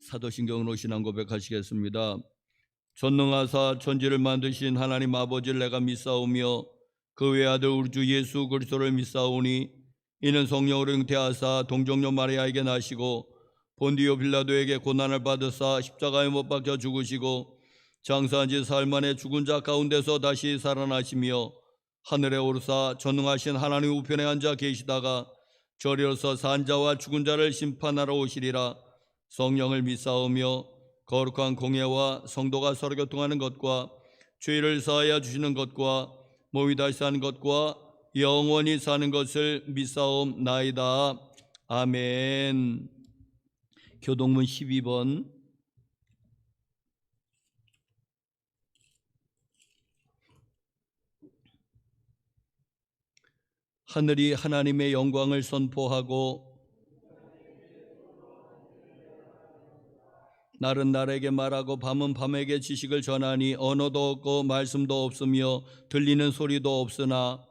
사도신경으로 신앙 고백하시겠습니다. 전능하사 천지를 만드신 하나님 아버지를 내가 믿사오며 그 외아들 우리 주 예수 그리스도를 믿사오니 이는 성령으로 잉태하사 동정녀 마리아에게 나시고 본디오 빌라도에게 고난을 받으사 십자가에 못 박혀 죽으시고 장사한 지 사흘 만에 죽은 자 가운데서 다시 살아나시며 하늘에 오르사 전능하신 하나님 우편에 앉아 계시다가 저리로서 산 자와 죽은 자를 심판하러 오시리라. 성령을 믿사오며 거룩한 공예와 성도가 서로 교통하는 것과 죄를 사하여 주시는 것과 몸이 다시 사는 것과 영원히 사는 것을 믿사옵나이다. 아멘. 교동문 12번. 하늘이 하나님의 영광을 선포하고 날은 날에게 말하고 밤은 밤에게 지식을 전하니 언어도 없고 말씀도 없으며 들리는 소리도 없으나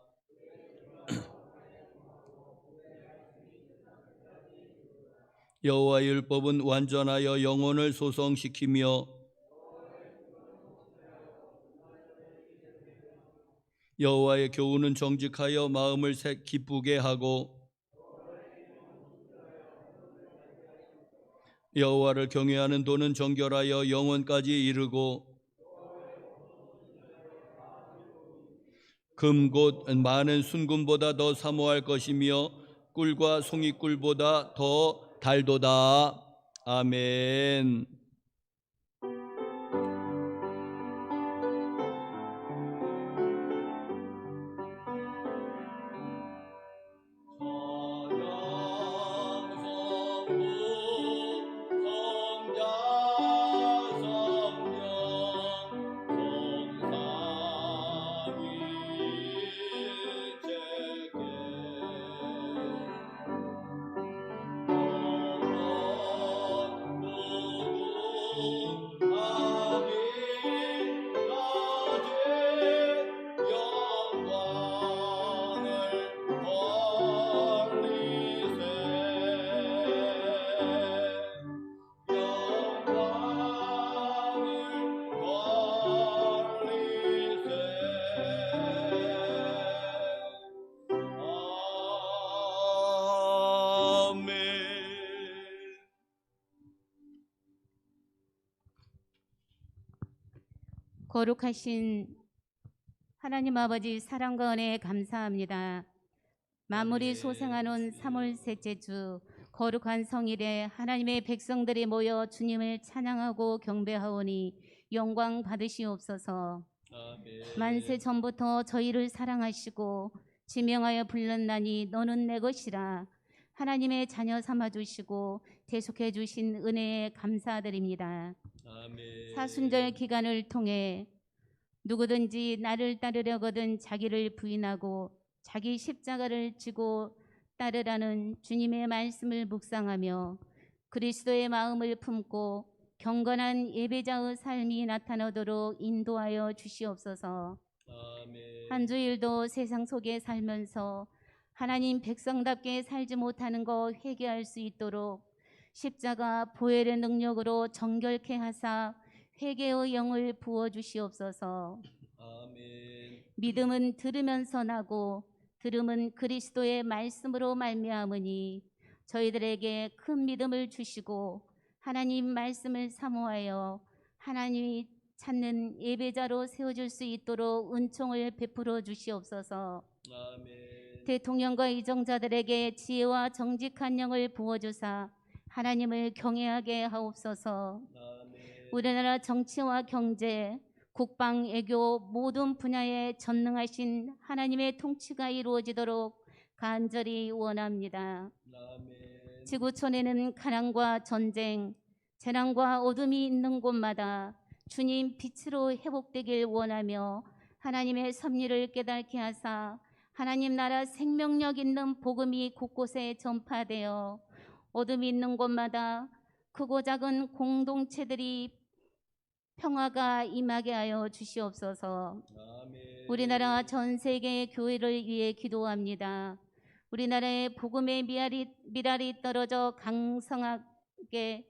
여호와의 율법은 완전하여 영혼을 소성시키며 여호와의 교훈은 정직하여 마음을 기쁘게 하고 여호와를 경외하는 도는 정결하여 영혼까지 이르고 금 곧 많은 순금보다 더 사모할 것이며 꿀과 송이꿀보다 더 달도다. 아멘. 거룩하신 하나님 아버지 사랑과 은혜에 감사합니다. 만물이 소생하는 3월 셋째 주 거룩한 성일에 하나님의 백성들이 모여 주님을 찬양하고 경배하오니 영광 받으시옵소서. 아멘. 만세 전부터 저희를 사랑하시고 지명하여 불렀나니 너는 내 것이라. 하나님의 자녀 삼아주시고 대속해 주신 은혜에 감사드립니다. 아멘. 사순절 기간을 통해 누구든지 나를 따르려거든 자기를 부인하고 자기 십자가를 지고 따르라는 주님의 말씀을 묵상하며 그리스도의 마음을 품고 경건한 예배자의 삶이 나타나도록 인도하여 주시옵소서. 아멘. 한 주일도 세상 속에 살면서 하나님 백성답게 살지 못하는 거 회개할 수 있도록 십자가 보혈의 능력으로 정결케 하사 회개의 영을 부어주시옵소서. 아멘. 믿음은 들으면서 나고 들음은 그리스도의 말씀으로 말미암으니 저희들에게 큰 믿음을 주시고 하나님 말씀을 사모하여 하나님이 찾는 예배자로 세워줄 수 있도록 은총을 베풀어 주시옵소서. 아멘. 대통령과 이정자들에게 지혜와 정직한 영을 부어주사 하나님을 경외하게 하옵소서. 아멘. 우리나라 정치와 경제, 국방, 외교 모든 분야에 전능하신 하나님의 통치가 이루어지도록 간절히 원합니다. 아멘. 지구촌에는 가난과 전쟁, 재난과 어둠이 있는 곳마다 주님 빛으로 회복되길 원하며 하나님의 섭리를 깨닫게 하사 하나님 나라 생명력 있는 복음이 곳곳에 전파되어 어둠이 있는 곳마다 크고 작은 공동체들이 평화가 임하게 하여 주시옵소서. 아멘. 우리나라 전 세계 교회를 위해 기도합니다. 우리나라의 복음의 미랄이 떨어져 강성하게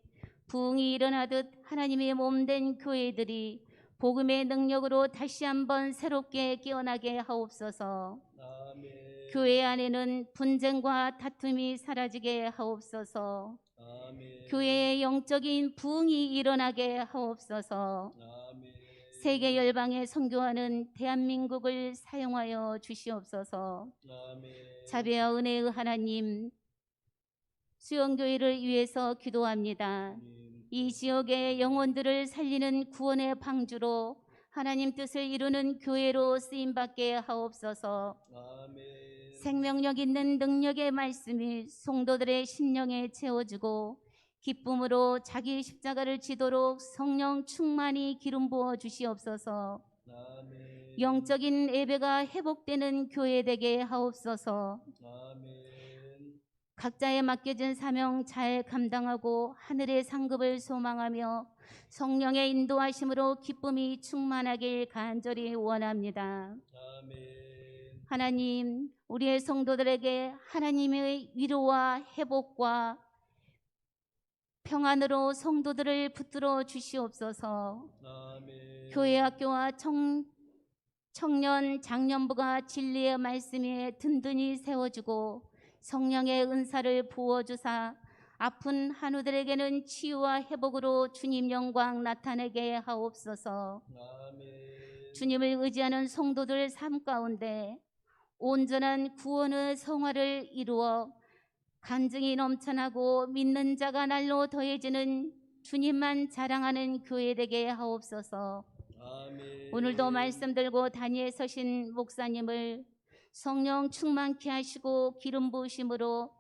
부흥이 일어나듯 하나님의 몸된 교회들이 복음의 능력으로 다시 한번 새롭게 깨어나게 하옵소서. 아멘. 교회 안에는 분쟁과 다툼이 사라지게 하옵소서. 아멘. 교회의 영적인 부흥이 일어나게 하옵소서. 아멘. 세계 열방에 선교하는 대한민국을 사용하여 주시옵소서. 아멘. 자비와 은혜의 하나님, 수영교회를 위해서 기도합니다. 이 지역의 영혼들을 살리는 구원의 방주로 하나님 뜻을 이루는 교회로 쓰임받게 하옵소서. 아멘. 생명력 있는 능력의 말씀이 성도들의 심령에 채워주고 기쁨으로 자기 십자가를 지도록 성령 충만히 기름 부어 주시옵소서. 아멘. 영적인 예배가 회복되는 교회 되게 하옵소서. 아멘. 각자의 맡겨진 사명 잘 감당하고 하늘의 상급을 소망하며 성령의 인도하심으로 기쁨이 충만하길 간절히 원합니다. 아멘. 하나님, 우리의 성도들에게 하나님의 위로와 회복과 평안으로 성도들을 붙들어 주시옵소서. 아멘. 교회 학교와 청년 장년부가 진리의 말씀에 든든히 세워주고 성령의 은사를 부어주사 아픈 한우들에게는 치유와 회복으로 주님 영광 나타내게 하옵소서. 아멘. 주님을 의지하는 성도들 삶 가운데 온전한 구원의 성화를 이루어 간증이 넘쳐나고 믿는 자가 날로 더해지는 주님만 자랑하는 교회 되게 하옵소서. 아멘. 오늘도 말씀 들고 단위에 서신 목사님을 성령 충만케 하시고 기름 부으심으로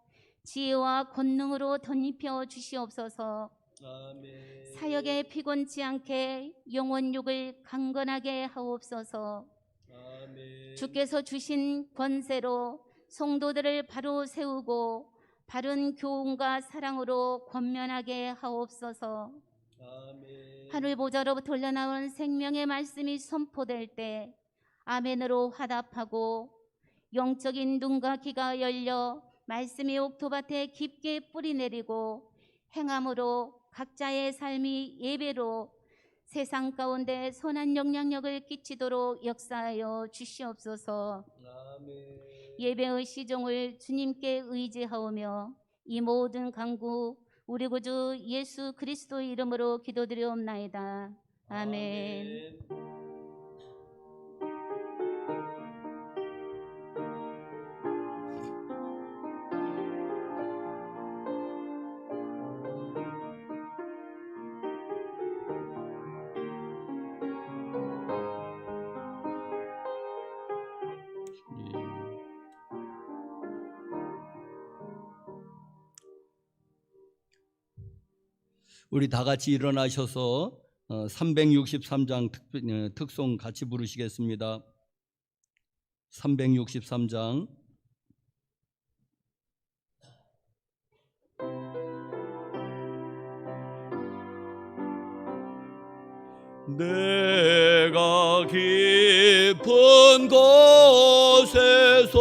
지혜와 권능으로 덧입혀 주시옵소서. 아멘. 사역에 피곤치 않게 영혼육을 강건하게 하옵소서. 아멘. 주께서 주신 권세로 성도들을 바로 세우고 바른 교훈과 사랑으로 권면하게 하옵소서. 아멘. 하늘 보좌로부터 흘러나온 생명의 말씀이 선포될 때 아멘으로 화답하고 영적인 눈과 귀가 열려 말씀의 옥토밭에 깊게 뿌리 내리고 행함으로 각자의 삶이 예배로 세상 가운데 선한 영향력을 끼치도록 역사하여 주시옵소서. 아멘. 예배의 시종을 주님께 의지하오며 이 모든 간구 우리 구주 예수 그리스도의 이름으로 기도드리옵나이다. 아멘. 우리 다 같이 일어나셔서 363장 특송 같이 부르시겠습니다. 363장. 내가 깊은 곳에서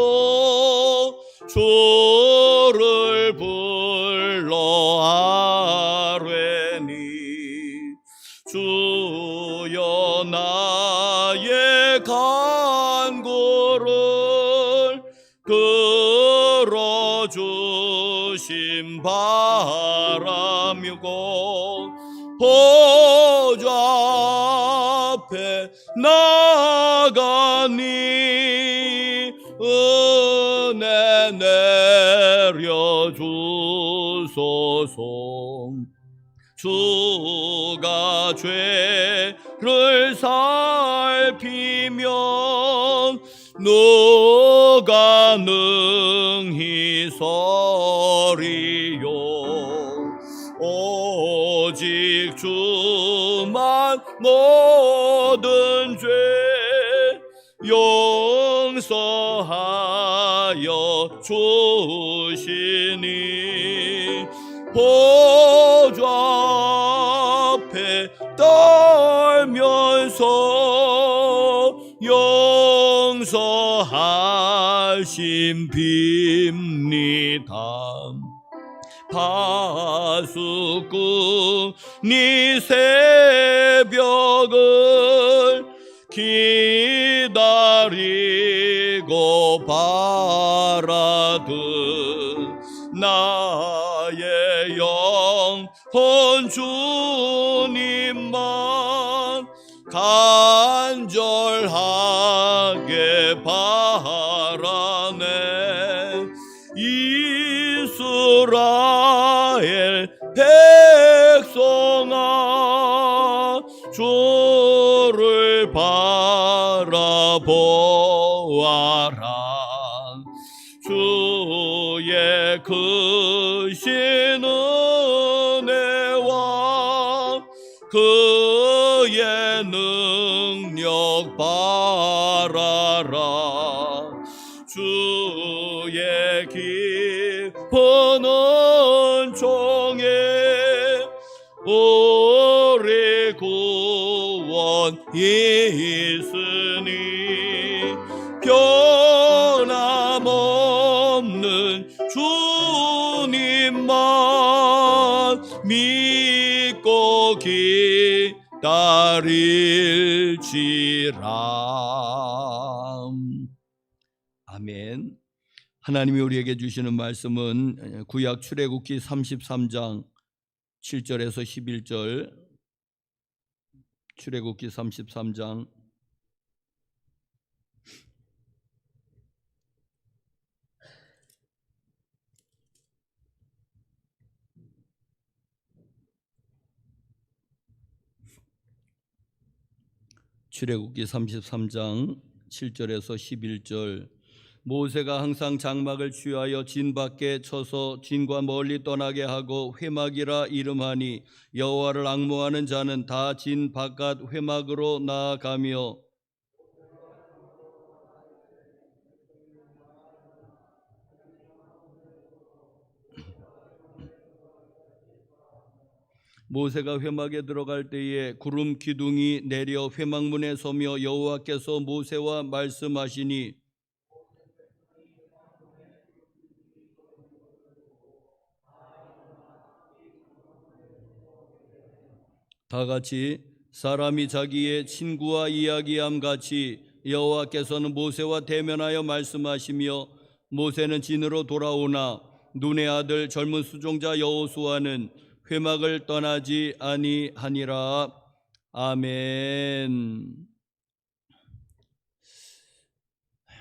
주를 불러 아뢰니 주여 나의 간구를 들어주심 바라며 보좌 앞에 나가니 은혜 내려주소서. 주가 죄를 살피면 누가 능히 서리요. 오직 주만 모든 죄 용서하여 주시니 보좌 앞에 떨면서 용서하심 빕니다. 파수꾼 네 새벽을 기다리고 바라듯 나의 영혼 주님만 간절하게 바라네. 이스라엘 백성아 주를 바라보아라. 주의 크신 은혜와 그의 능력 바라라. 주의 깊은 은총에 우리 구원이 있으니 변함없는 주님만 믿고 기다릴지라. 아멘. 하나님이 우리에게 주시는 말씀은 구약 출애굽기 33장 7절에서 11절, 출애굽기 33장 7절에서 11절. 모세가 항상 장막을 취하여 진 밖에 쳐서 진과 멀리 떠나게 하고 회막이라 이름하니 여호와를 앙모하는 자는 다 진 바깥 회막으로 나아가며 모세가 회막에 들어갈 때에 구름 기둥이 내려 회막문에 서며 여호와께서 모세와 말씀하시니 다 같이 사람이 자기의 친구와 이야기함 같이 여호와께서는 모세와 대면하여 말씀하시며 모세는 진으로 돌아오나 눈의 아들 젊은 수종자 여호수아는 회막을 떠나지 아니하니라. 아멘.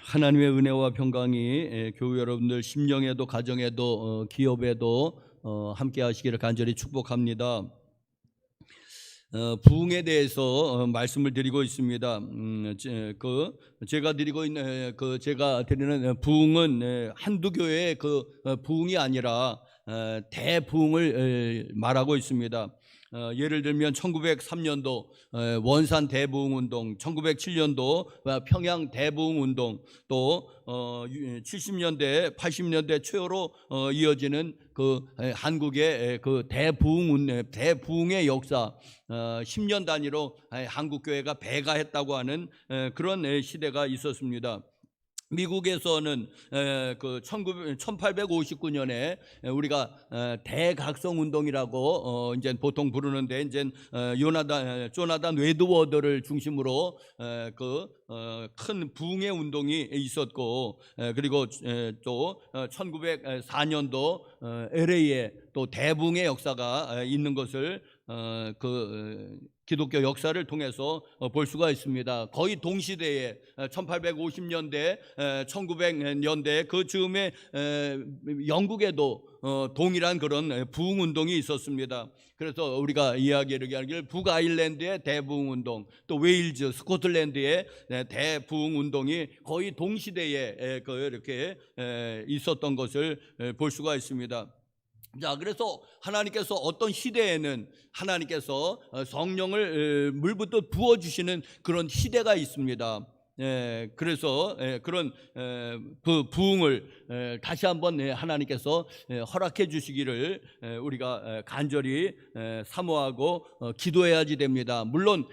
하나님의 은혜와 평강이 교회 여러분들 심령에도 가정에도 기업에도 함께 하시기를 간절히 축복합니다. 부흥에 대해서 말씀을 드리고 있습니다. 제가 드리는 부흥은 한두 교회의 부흥이 아니라 대부흥을 말하고 있습니다. 예를 들면 1903년도 원산 대부흥운동, 1907년도 평양 대부흥운동, 또 70년대, 80년대 최후로 이어지는 한국의 대부흥의 역사, 10년 단위로 한국교회가 배가했다고 하는 그런 시대가 있었습니다. 미국에서는 1859년에 우리가 대각성 운동이라고 이제 보통 부르는데, 이제 조나단 웨드워드를 중심으로 큰 부흥의 운동이 있었고, 그리고 또 1904년도 LA에 또 대부흥의 역사가 있는 것을 기독교 역사를 통해서 볼 수가 있습니다. 거의 동시대에 1850년대, 1900년대 그 즈음에 영국에도 동일한 그런 부흥운동이 있었습니다. 그래서 우리가 이야기를 하길 북아일랜드의 대부흥운동, 또 웨일즈, 스코틀랜드의 대부흥운동이 거의 동시대에 이렇게 있었던 것을 볼 수가 있습니다. 자, 그래서 하나님께서 어떤 시대에는 하나님께서 성령을 물부터 부어주시는 그런 시대가 있습니다. 그래서 그런 부흥을 다시 한번 하나님께서 허락해 주시기를 우리가 간절히 사모하고 기도해야지 됩니다. 물론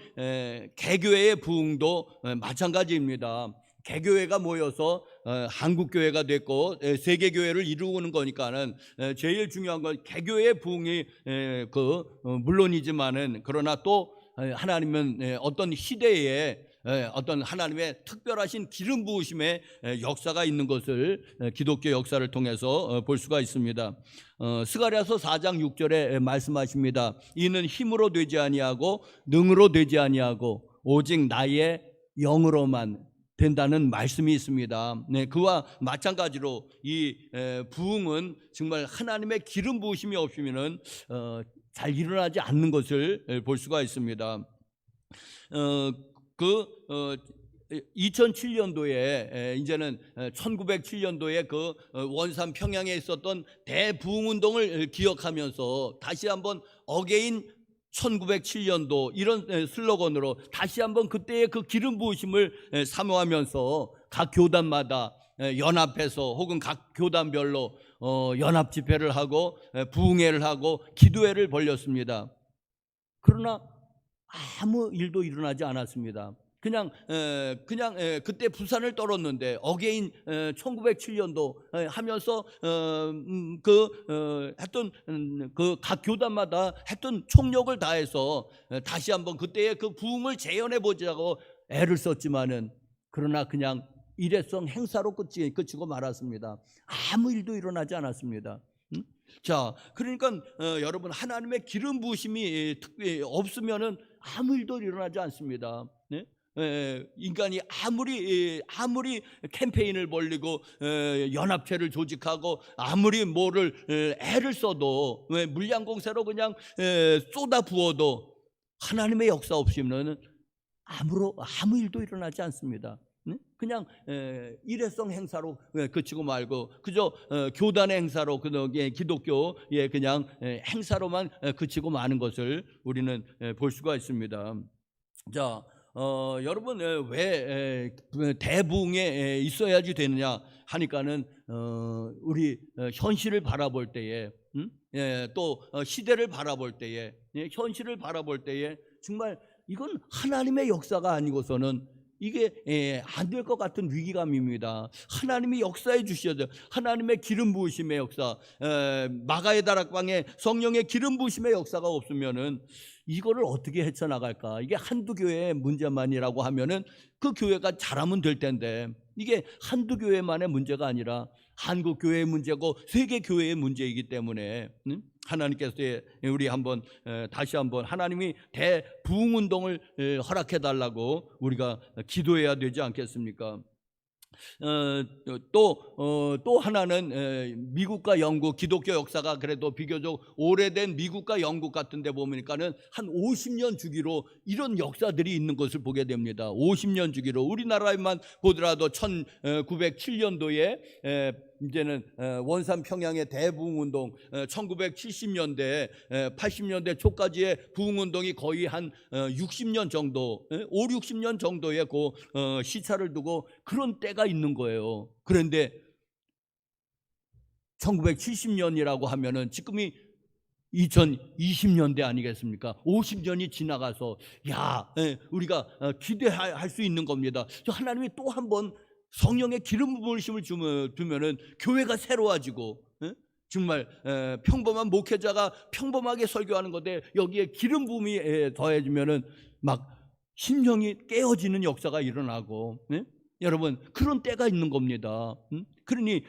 개교회의 부흥도 마찬가지입니다. 개교회가 모여서 한국 교회가 됐고 세계 교회를 이루는 거니까는 제일 중요한 건 개교의 부흥이 물론이지만은 그러나 또 하나님은 어떤 시대에 어떤 하나님의 특별하신 기름 부으심의 역사가 있는 것을 기독교 역사를 통해서 볼 수가 있습니다. 스가랴서 4장 6절에 말씀하십니다. 이는 힘으로 되지 아니하고 능으로 되지 아니하고 오직 나의 영으로만 된다는 말씀이 있습니다. 네, 그와 마찬가지로 이 부흥은 정말 하나님의 기름 부으심이 없으면은 잘 일어나지 않는 것을 볼 수가 있습니다. 2007년도에 이제는 1907년도에 그 원산 평양에 있었던 대부흥운동을 기억하면서 다시 한번 어게인 1907년도 이런 슬로건으로 다시 한번 그때의 그 기름 부으심을 사모하면서 각 교단마다 연합해서 혹은 각 교단별로 연합 집회를 하고 부흥회를 하고 기도회를 벌였습니다. 그러나 아무 일도 일어나지 않았습니다. 그냥 그때 부산을 떨었는데 어게인 1907년도 하면서 했던 그 각 교단마다 했던 총력을 다해서 다시 한번 그때의 그 부흥을 재현해 보자고 애를 썼지만은 그러나 그냥 일회성 행사로 그치고 말았습니다. 아무 일도 일어나지 않았습니다. 자, 그러니까 여러분 하나님의 기름 부으심이 없으면은 아무 일도 일어나지 않습니다. 네? 인간이 아무리 캠페인을 벌리고 연합체를 조직하고 아무리 뭐를 애를 써도 물량공세로 그냥 쏟아 부어도 하나님의 역사 없이는 아무 일도 일어나지 않습니다. 그냥 일회성 행사로 그치고 말고 그저 교단의 행사로 기독교의 그냥 행사로만 그치고 마는 것을 우리는 볼 수가 있습니다. 자, 여러분 왜 대부흥에 있어야지 되느냐 하니까는 우리 현실을 바라볼 때에 또 시대를 바라볼 때에 현실을 바라볼 때에 정말 이건 하나님의 역사가 아니고서는 이게 안 될 것 같은 위기감입니다. 하나님이 역사해 주셔야 돼요. 하나님의 기름 부으심의 역사, 마가의 다락방에 성령의 기름 부으심의 역사가 없으면은 이거를 어떻게 헤쳐나갈까? 이게 한두 교회의 문제만이라고 하면은 그 교회가 잘하면 될 텐데 이게 한두 교회만의 문제가 아니라 한국 교회의 문제고 세계 교회의 문제이기 때문에 하나님께서 우리 한번 다시 한번 하나님이 대부흥 운동을 허락해 달라고 우리가 기도해야 되지 않겠습니까? 또 하나는 미국과 영국 기독교 역사가 그래도 비교적 오래된 미국과 영국 같은 데 보니까는 한 50년 주기로 이런 역사들이 있는 것을 보게 됩니다. 50년 주기로 우리나라에만 보더라도 1907년도에 이제는 원산 평양의 대부흥운동 1970년대 80년대 초까지의 부흥운동이 거의 한 60년 정도 50-60년 정도의 그 시차를 두고 그런 때가 있는 거예요. 그런데 1970년이라고 하면은 지금이 2020년대 아니겠습니까? 50년이 지나가서 우리가 기대할 수 있는 겁니다. 하나님이 또 한 번 성령의 기름 부으심을 주면은 교회가 새로워지고 정말 평범한 목회자가 평범하게 설교하는 건데 여기에 기름 부음이 더해지면은 막 심령이 깨어지는 역사가 일어나고 여러분 그런 때가 있는 겁니다. 그러니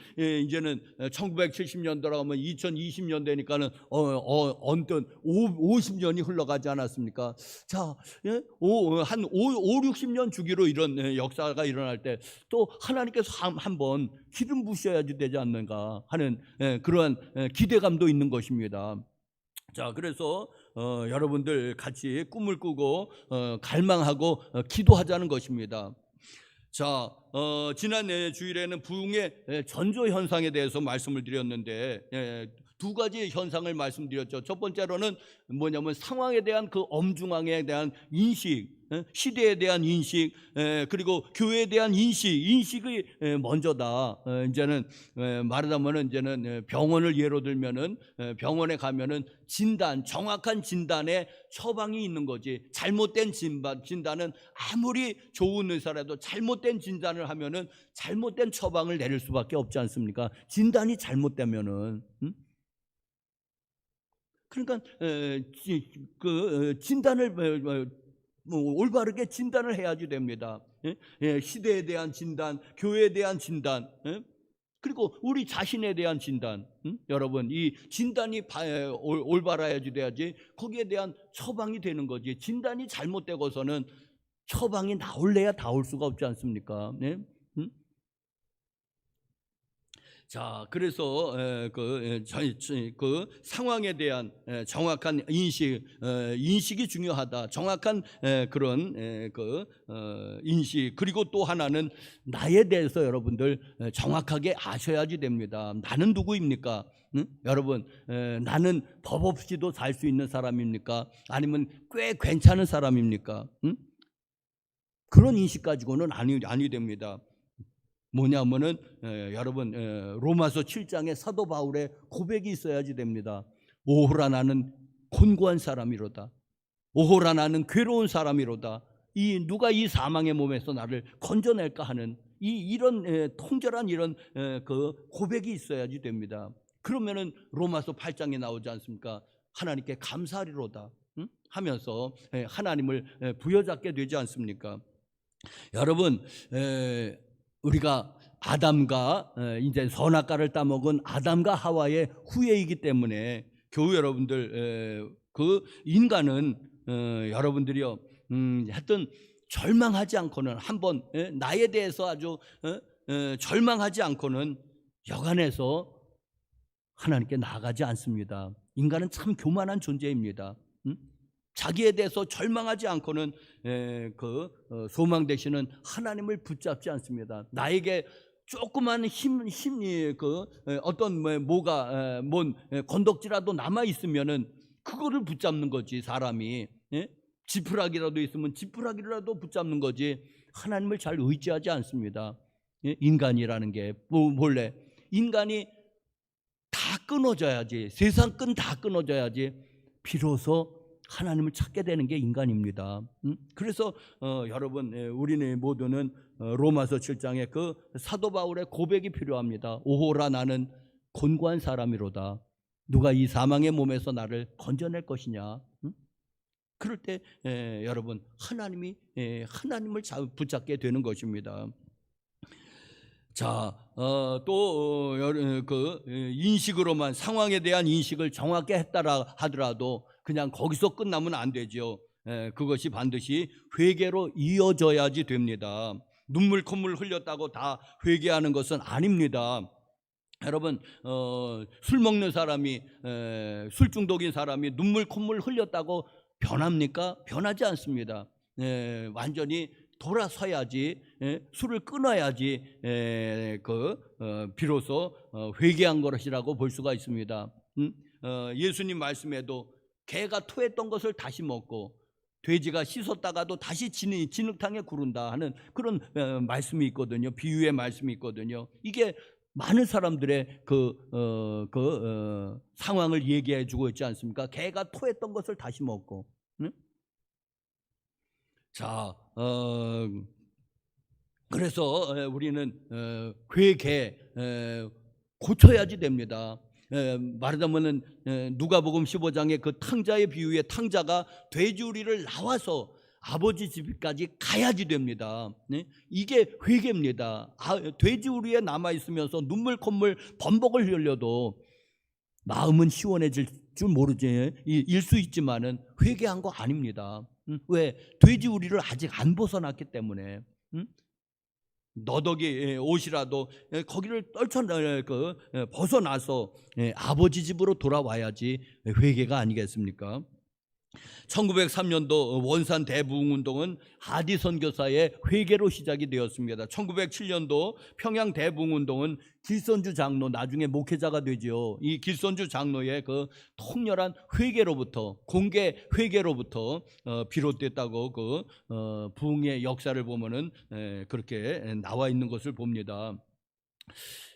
이제는 1970년도라고 하면 2020년 되니까는 언뜻 50년이 흘러가지 않았습니까? 자, 한 50-60년 주기로 이런 역사가 일어날 때 또 하나님께서 한번 기름 부으셔야지 되지 않는가 하는 그러한 기대감도 있는 것입니다. 자, 그래서 여러분들 같이 꿈을 꾸고 갈망하고 기도하자는 것입니다. 자, 지난 주일에는 부흥의 전조 현상에 대해서 말씀을 드렸는데 두 가지 현상을 말씀드렸죠. 첫 번째로는 뭐냐면 상황에 대한 그 엄중함에 대한 인식, 시대에 대한 인식, 그리고 교회에 대한 인식이 먼저다. 이제는 말하자면은 이제는 병원을 예로 들면은 병원에 가면은 정확한 진단에 처방이 있는 거지. 잘못된 진단은 아무리 좋은 의사라도 잘못된 진단을 하면은 잘못된 처방을 내릴 수밖에 없지 않습니까? 진단이 잘못되면은. 그러니까 진단을 올바르게 진단을 해야지 됩니다. 시대에 대한 진단, 교회에 대한 진단, 그리고 우리 자신에 대한 진단. 여러분, 이 진단이 올바라야지 돼야지 거기에 대한 처방이 되는 거지. 진단이 잘못되고서는 처방이 나올래야 나올 수가 없지 않습니까? 네? 자, 그래서 그 상황에 대한 정확한 인식이 중요하다. 정확한 그런 인식. 그리고 또 하나는 나에 대해서 여러분들 정확하게 아셔야지 됩니다. 나는 누구입니까? 여러분, 나는 법 없이도 살 수 있는 사람입니까? 아니면 꽤 괜찮은 사람입니까? 그런 인식 가지고는 아니 됩니다. 뭐냐면은 여러분, 로마서 7장에 사도 바울의 고백이 있어야지 됩니다. 오호라 나는 곤고한 사람이로다. 오호라 나는 괴로운 사람이로다. 누가 이 사망의 몸에서 나를 건져낼까 하는 이런 통절한 이런 그 고백이 있어야지 됩니다. 그러면은 로마서 8장에 나오지 않습니까? 하나님께 감사하리로다 하면서 하나님을 부여잡게 되지 않습니까? 여러분, 우리가 아담과 이제 선악과를 따먹은 아담과 하와의 후예이기 때문에 교우 여러분들, 그 인간은 여러분들이요, 하여튼 절망하지 않고는 한번 나에 대해서 아주 절망하지 않고는 여간해서 하나님께 나아가지 않습니다. 인간은 참 교만한 존재입니다. 자기에 대해서 절망하지 않고는 소망 되시는 하나님을 붙잡지 않습니다. 나에게 조그만 힘이 어떤 뭔 건덕지라도 남아 있으면은 그거를 붙잡는 거지. 사람이 지푸라기라도 있으면 지푸라기라도 붙잡는 거지. 하나님을 잘 의지하지 않습니다. 인간이라는 게 몰래 인간이 다 끊어져야지, 세상 끈 다 끊어져야지 비로소 하나님을 찾게 되는 게 인간입니다. 그래서 여러분, 우리는 모두는 로마서 7장에 그 사도 바울의 고백이 필요합니다. 오호라 나는 곤고한 사람이로다. 누가 이 사망의 몸에서 나를 건져낼 것이냐? 그럴 때 여러분, 하나님을 붙잡게 되는 것입니다. 자, 또 인식으로만 상황에 대한 인식을 정확히 했다라 하더라도 그냥 거기서 끝나면 안 되죠. 그것이 반드시 회개로 이어져야지 됩니다. 눈물 콧물 흘렸다고 다 회개하는 것은 아닙니다. 여러분, 술 먹는 사람이, 술 중독인 사람이 눈물 콧물 흘렸다고 변합니까? 변하지 않습니다. 완전히 돌아서야지, 술을 끊어야지 비로소 회개한 것이라고 볼 수가 있습니다. 예수님 말씀에도 개가 토했던 것을 다시 먹고 돼지가 씻었다가도 다시 진흙탕에 구른다 하는 그런 말씀이 있거든요. 비유의 말씀이 있거든요. 이게 많은 사람들의 상황을 얘기해 주고 있지 않습니까? 개가 토했던 것을 다시 먹고. 자, 그래서 우리는 회개 고쳐야지 됩니다. 말하자면은 누가복음 15장의 그 탕자의 비유의 탕자가 돼지우리를 나와서 아버지 집까지 가야지 됩니다. 이게 회개입니다. 돼지우리에 남아 있으면서 눈물 콧물 범벅을 흘려도 마음은 시원해질 줄 모르지 일 수 있지만은 회개한 거 아닙니다. 왜? 돼지우리를 아직 안 벗어났기 때문에. 너덕이 옷이라도 거기를 벗어나서 아버지 집으로 돌아와야지 회개가 아니겠습니까? 1903년도 원산 대부흥운동은 하디 선교사의 회개로 시작이 되었습니다. 1907년도 평양 대부흥운동은 길선주 장로, 나중에 목회자가 되죠. 이 길선주 장로의 그 통렬한 회개로부터, 공개 회개로부터 비롯됐다고 그 부흥의 역사를 보면은 그렇게 나와 있는 것을 봅니다.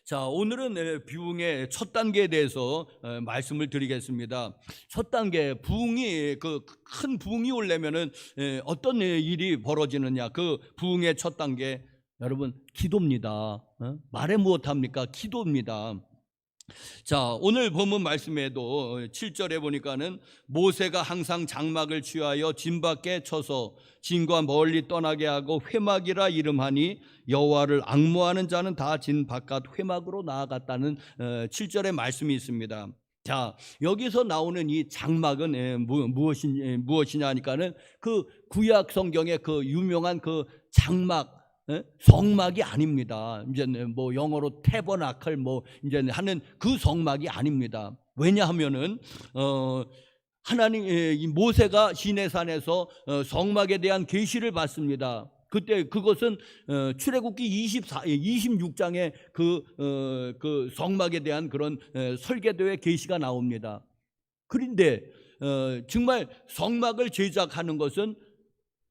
자, 오늘은 부흥의 첫 단계에 대해서 말씀을 드리겠습니다. 첫 단계, 부흥이 그 큰 부흥이 오려면은 어떤 일이 벌어지느냐? 그 부흥의 첫 단계, 여러분, 기도입니다. 말해 무엇합니까? 기도입니다. 자, 오늘 본문 말씀에도 7절에 보니까는 모세가 항상 장막을 취하여 진 밖에 쳐서 진과 멀리 떠나게 하고 회막이라 이름하니 여호와를 앙모하는 자는 다 진 바깥 회막으로 나아갔다는 7절의 말씀이 있습니다. 자, 여기서 나오는 이 장막은 무엇이냐 하니까는 그 구약 성경의 그 유명한 그 장막, 성막이 아닙니다. 이제 뭐 영어로 태버나클 뭐 이제 하는 그 성막이 아닙니다. 왜냐하면은 하나님, 이 모세가 시내산에서 성막에 대한 계시를 받습니다. 그때 그것은 출애굽기 26장에 그 성막에 대한 그런 설계도의 계시가 나옵니다. 그런데 정말 성막을 제작하는 것은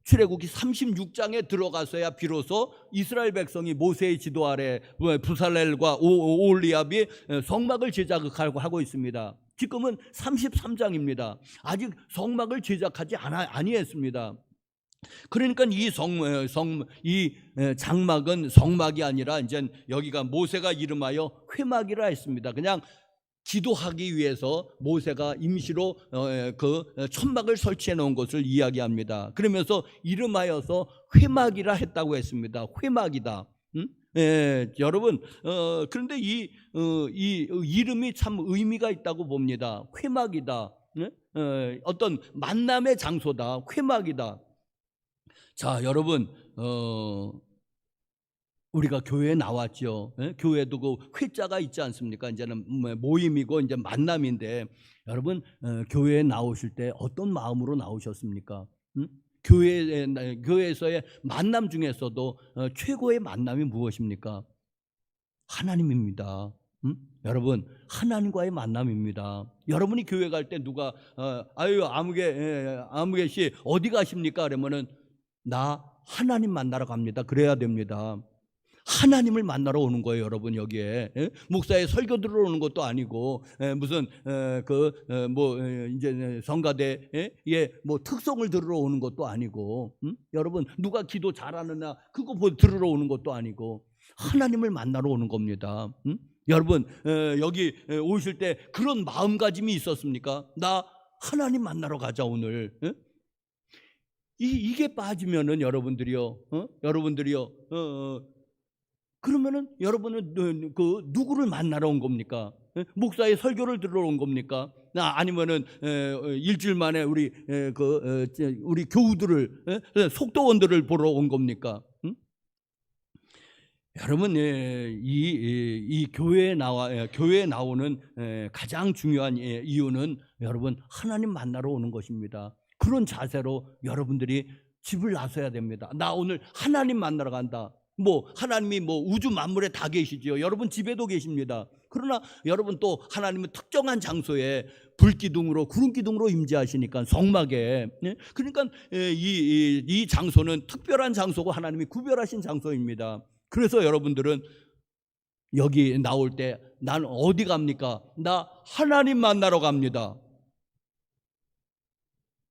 출애굽기 36장에 들어가서야 비로소 이스라엘 백성이 모세의 지도 아래 부살렐과 오홀리압이 성막을 제작하고 하고 있습니다. 지금은 33장입니다. 아직 성막을 제작하지 아니했습니다. 그러니까 이 장막은 성막이 아니라 이제 여기가 모세가 이름하여 회막이라 했습니다. 그냥 기도하기 위해서 모세가 임시로 그 천막을 설치해 놓은 것을 이야기합니다. 그러면서 이름하여서 회막이라 했다고 했습니다. 회막이다. 여러분, 그런데 이 이름이 참 의미가 있다고 봅니다. 회막이다. 어떤 만남의 장소다. 회막이다. 자, 여러분, 우리가 교회에 나왔죠. 교회도 그 회자가 있지 않습니까? 이제는 모임이고 이제 만남인데, 여러분, 교회에 나오실 때 어떤 마음으로 나오셨습니까? 교회에서의 만남 중에서도 최고의 만남이 무엇입니까? 하나님입니다. 여러분, 하나님과의 만남입니다. 여러분이 교회 갈 때 누가 아유 아무개 씨 어디 가십니까? 그러면은 나 하나님 만나러 갑니다. 그래야 됩니다. 하나님을 만나러 오는 거예요, 여러분. 여기에 목사의 설교 들으러 오는 것도 아니고 무슨 이제 성가대의 뭐 특성을 들으러 오는 것도 아니고, 여러분 누가 기도 잘하느냐 그거 들으러 오는 것도 아니고 하나님을 만나러 오는 겁니다. 여러분 여기 오실 때 그런 마음가짐이 있었습니까? 나 하나님 만나러 가자 오늘. 이게 빠지면은 여러분들이요, 그러면은 여러분은 그 누구를 만나러 온 겁니까? 목사의 설교를 들으러 온 겁니까? 아니면은 일주일 만에 우리 교우들을 속도원들을 보러 온 겁니까? 여러분, 이 교회에 나오는 가장 중요한 이유는 여러분 하나님 만나러 오는 것입니다. 그런 자세로 여러분들이 집을 나서야 됩니다. 나 오늘 하나님 만나러 간다. 뭐 하나님이 뭐 우주 만물에 다 계시지요. 여러분 집에도 계십니다. 그러나 여러분 또 하나님은 특정한 장소에 불기둥으로 구름기둥으로 임재하시니까 성막에, 그러니까 이 장소는 특별한 장소고 하나님이 구별하신 장소입니다. 그래서 여러분들은 여기 나올 때 난 어디 갑니까? 나 하나님 만나러 갑니다.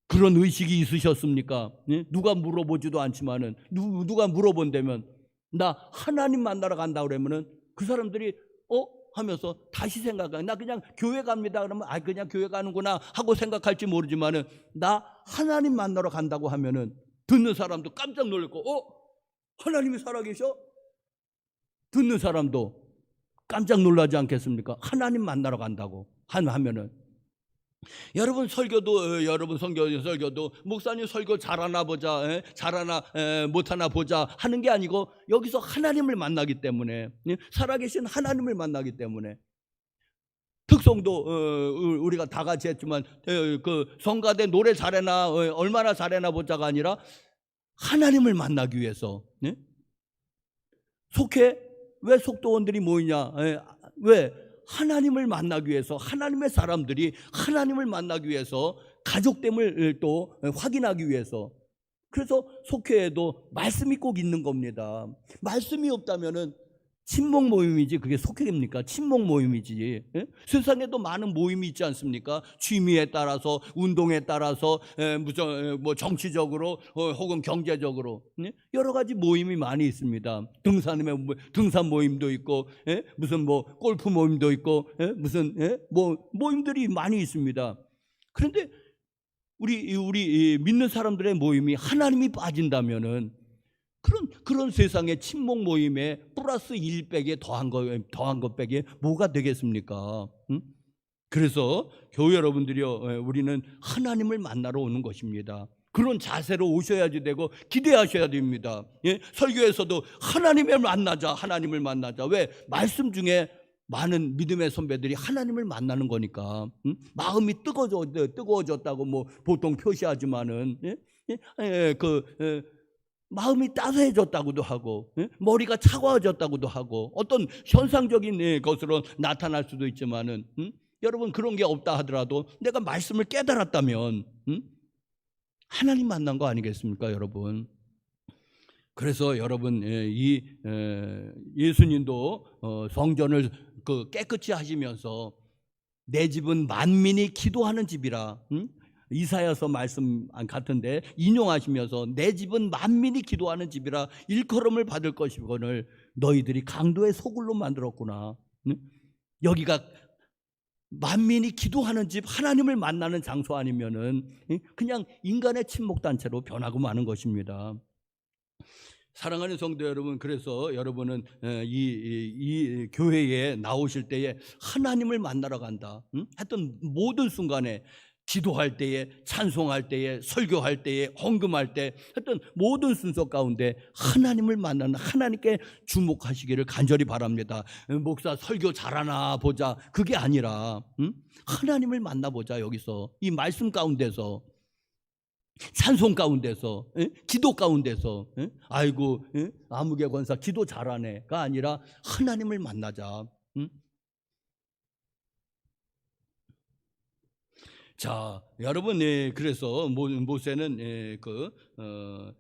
그런 의식이 있으셨습니까? 누가 물어보지도 않지만은 누가 물어본다면 나 하나님 만나러 간다 그러면은 그 사람들이 하면서 다시 생각해. 나 그냥 교회 갑니다. 그러면 그냥 교회 가는구나 하고 생각할지 모르지만은 나 하나님 만나러 간다고 하면은 듣는 사람도 깜짝 놀랄고 하나님이 살아계셔? 듣는 사람도 깜짝 놀라지 않겠습니까? 하나님 만나러 간다고 하면은. 여러분 설교도 목사님 설교 잘하나 보자, 잘하나 못하나 보자 하는 게 아니고 여기서 하나님을 만나기 때문에, 살아계신 하나님을 만나기 때문에 특성도 우리가 다 같이 했지만 그 성가대 노래 잘해나 얼마나 잘해나 보자가 아니라 하나님을 만나기 위해서. 네? 속해 왜 속도원들이 모이냐? 왜? 하나님을 만나기 위해서, 하나님의 사람들이 하나님을 만나기 위해서, 가족됨을 또 확인하기 위해서. 그래서 속회에도 말씀이 꼭 있는 겁니다. 말씀이 없다면은 친목 모임이지 그게 속회입니까? 친목 모임이지. 예? 세상에도 많은 모임이 있지 않습니까? 취미에 따라서, 운동에 따라서, 무슨 뭐 정치적으로 혹은 경제적으로, 예? 여러 가지 모임이 많이 있습니다. 등산 모임도 있고, 예? 무슨 뭐 골프 모임도 있고, 예? 무슨 뭐 모임들이 많이 있습니다. 그런데 우리 믿는 사람들의 모임이 하나님이 빠진다면은 그런 세상의 친목 모임에 플러스 1 빼기 더한 것 빼기 뭐가 되겠습니까? 응? 그래서 교회 여러분들이요, 우리는 하나님을 만나러 오는 것입니다. 그런 자세로 오셔야지 되고 기대하셔야 됩니다. 예? 설교에서도 하나님을 만나자. 왜? 말씀 중에 많은 믿음의 선배들이 하나님을 만나는 거니까. 응? 마음이 뜨거워졌다고 뭐 보통 표시하지만은 마음이 따스해졌다고도 하고, 머리가 차가워졌다고도 하고, 어떤 현상적인 것으로 나타날 수도 있지만은, 여러분 그런 게 없다 하더라도 내가 말씀을 깨달았다면 하나님 만난 거 아니겠습니까, 여러분? 그래서 여러분 이 예수님도 성전을 깨끗이 하시면서 내 집은 만민이 기도하는 집이라. 이사야서 말씀 같은데 인용하시면서 내 집은 만민이 기도하는 집이라 일컬음을 받을 것이거늘 너희들이 강도의 소굴로 만들었구나. 여기가 만민이 기도하는 집, 하나님을 만나는 장소 아니면은 그냥 인간의 친목단체로 변하고 마는 것입니다. 사랑하는 성도 여러분, 그래서 여러분은 이 교회에 나오실 때에 하나님을 만나러 간다 했던 모든 순간에, 기도할 때에, 찬송할 때에, 설교할 때에, 헌금할 때 했던 모든 순서 가운데 하나님을 만나는, 하나님께 주목하시기를 간절히 바랍니다. 목사 설교 잘하나 보자, 그게 아니라 하나님을 만나보자. 여기서 이 말씀 가운데서, 찬송 가운데서, 기도 가운데서, 아이고 아무개 권사 기도 잘하네가 아니라 하나님을 만나자. 자, 여러분, 그래서 모세는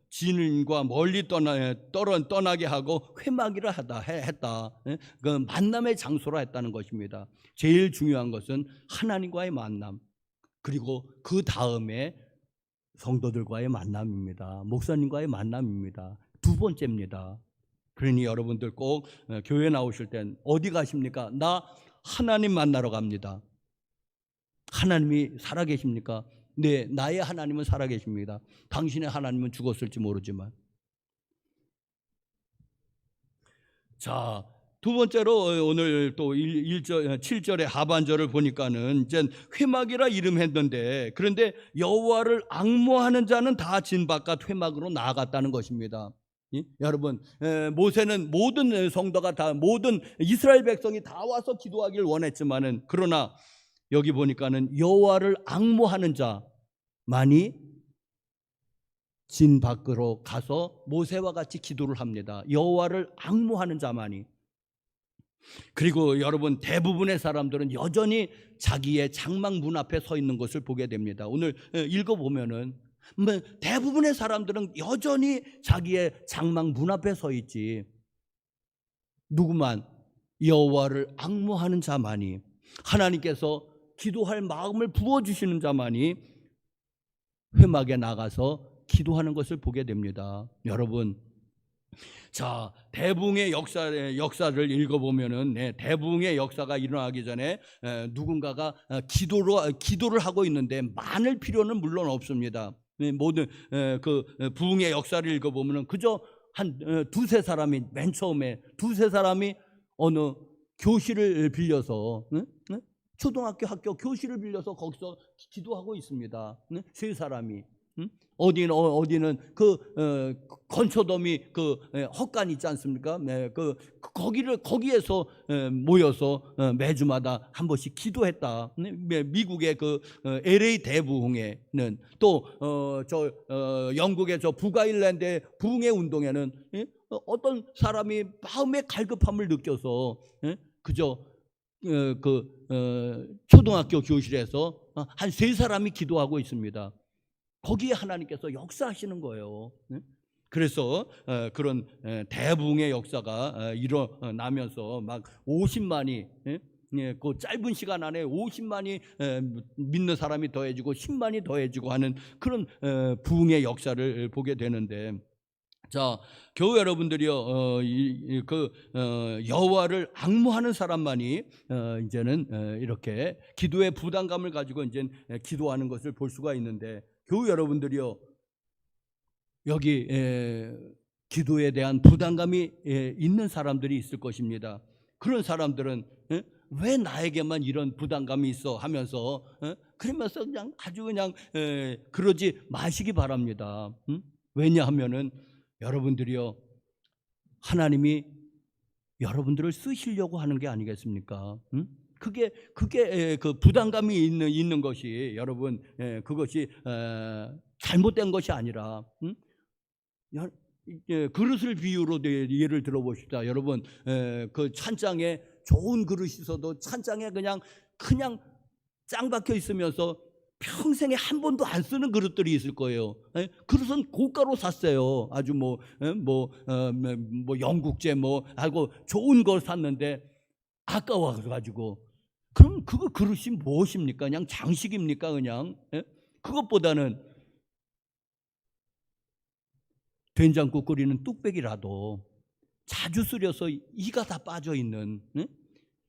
진과 멀리 떠나게 하고 회막이라 했다. 그 만남의 장소라 했다는 것입니다. 제일 중요한 것은 하나님과의 만남, 그리고 그 다음에 성도들과의 만남입니다. 목사님과의 만남입니다. 두 번째입니다. 그러니 여러분들 꼭 교회 나오실 땐 어디 가십니까? 나 하나님 만나러 갑니다. 하나님이 살아계십니까? 네, 나의 하나님은 살아계십니다. 당신의 하나님은 죽었을지 모르지만. 자, 두 번째로 오늘 또 7절의 하반절을 보니까는 이제 회막이라 이름했는데, 그런데 여호와를 앙모하는 자는 다 진 바깥 회막으로 나아갔다는 것입니다. 여러분, 모세는 모든 성도가 다, 모든 이스라엘 백성이 다 와서 기도하기를 원했지만은, 그러나 여기 보니까는 여호와를 앙모하는 자만이 진 밖으로 가서 모세와 같이 기도를 합니다. 여호와를 앙모하는 자만이. 그리고 여러분, 대부분의 사람들은 여전히 자기의 장막 문 앞에 서 있는 것을 보게 됩니다. 오늘 읽어보면은 대부분의 사람들은 여전히 자기의 장막 문 앞에 서 있지. 누구만? 여호와를 앙모하는 자만이, 하나님께서 기도할 마음을 부어주시는 자만이 회막에 나가서 기도하는 것을 보게 됩니다. 여러분, 자, 대붕의 역사를 읽어보면은, 대붕의 역사가 일어나기 전에 누군가가 기도를 하고 있는데 많을 필요는 물론 없습니다. 모든 그 부흥의 역사를 읽어보면은 그저 한 두세 사람이, 맨 처음에 두세 사람이 어느 교실을 빌려서, 초등학교 학교 교실을 빌려서 거기서 기도하고 있습니다. 세 사람이. 어디는 그 건초더미 그 헛간 있지 않습니까? 거기에서 모여서 매주마다 한 번씩 기도했다. 미국의 그 LA 대부흥회는 또 영국의 저 북아일랜드의 부흥회 운동회는 어떤 사람이 마음의 갈급함을 느껴서 그저 초등학교 교실에서 한 3사람이 기도하고 있습니다. 거기에 하나님께서 역사하시는 거예요. 그래서 그런 대부흥의 역사가 일어나면서 막 50만이 그 짧은 시간 안에 50만이 믿는 사람이 더해지고 10만이 더해지고 하는 그런 부흥의 역사를 보게 되는데, 자, 교회 여러분들이요, 여호와를 앙무하는 사람만이 이제는 이렇게 기도의 부담감을 가지고 이제 기도하는 것을 볼 수가 있는데, 교회 여러분들이요, 여기 기도에 대한 부담감이 있는 사람들이 있을 것입니다. 그런 사람들은 왜 나에게만 이런 부담감이 있어 하면서 그러면서 그냥 아주 그냥 그러지 마시기 바랍니다. 왜냐하면은 여러분들이요, 하나님이 여러분들을 쓰시려고 하는 게 아니겠습니까? 그게 그 부담감이 있는 것이 여러분, 그것이 잘못된 것이 아니라, 그릇을 비유로 예를 들어보십시다. 여러분, 그 찬장에 좋은 그릇이 있어도 찬장에 그냥 짱 박혀 있으면서 평생에 한 번도 안 쓰는 그릇들이 있을 거예요. 그릇은 고가로 샀어요. 아주 뭐 영국제 하고 좋은 걸 샀는데 아까워가지고. 그럼 그거 그릇이 무엇입니까? 그냥 장식입니까? 그냥 그것보다는 된장국 끓이는 뚝배기라도 자주 쓰려서 이가 다 빠져 있는,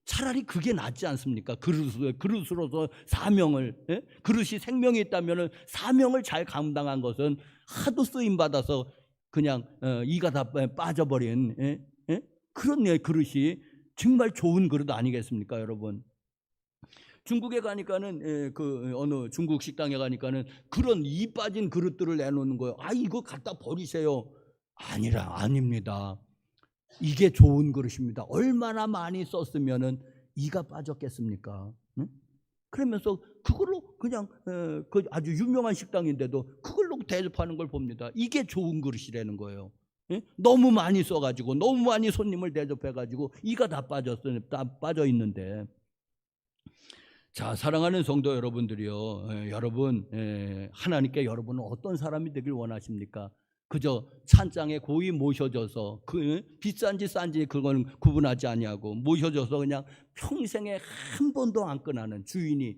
차라리 그게 낫지 않습니까? 그릇으로서 사명을, 그릇이 생명이 있다면 사명을 잘 감당한 것은 하도 쓰임 받아서 그냥 이가 다 빠져버린 그런 그릇이 정말 좋은 그릇 아니겠습니까, 여러분? 중국에 가니까는 어느 중국 식당에 가니까는 그런 이 빠진 그릇들을 내놓는 거예요. 이거 갖다 버리세요. 아닙니다. 이게 좋은 그릇입니다. 얼마나 많이 썼으면은 이가 빠졌겠습니까? 그러면서 그걸로 그냥 그 아주 유명한 식당인데도 그걸로 대접하는 걸 봅니다. 이게 좋은 그릇이라는 거예요. 너무 많이 써가지고 너무 많이 손님을 대접해가지고 이가 다 빠져 있는데. 자, 사랑하는 성도 여러분들이요, 여러분, 하나님께 여러분은 어떤 사람이 되길 원하십니까? 그저 찬장에 고이 모셔져서 비싼지 싼지 그건 구분하지 아니하고 모셔져서 그냥 평생에 한 번도 안 끈하는 주인이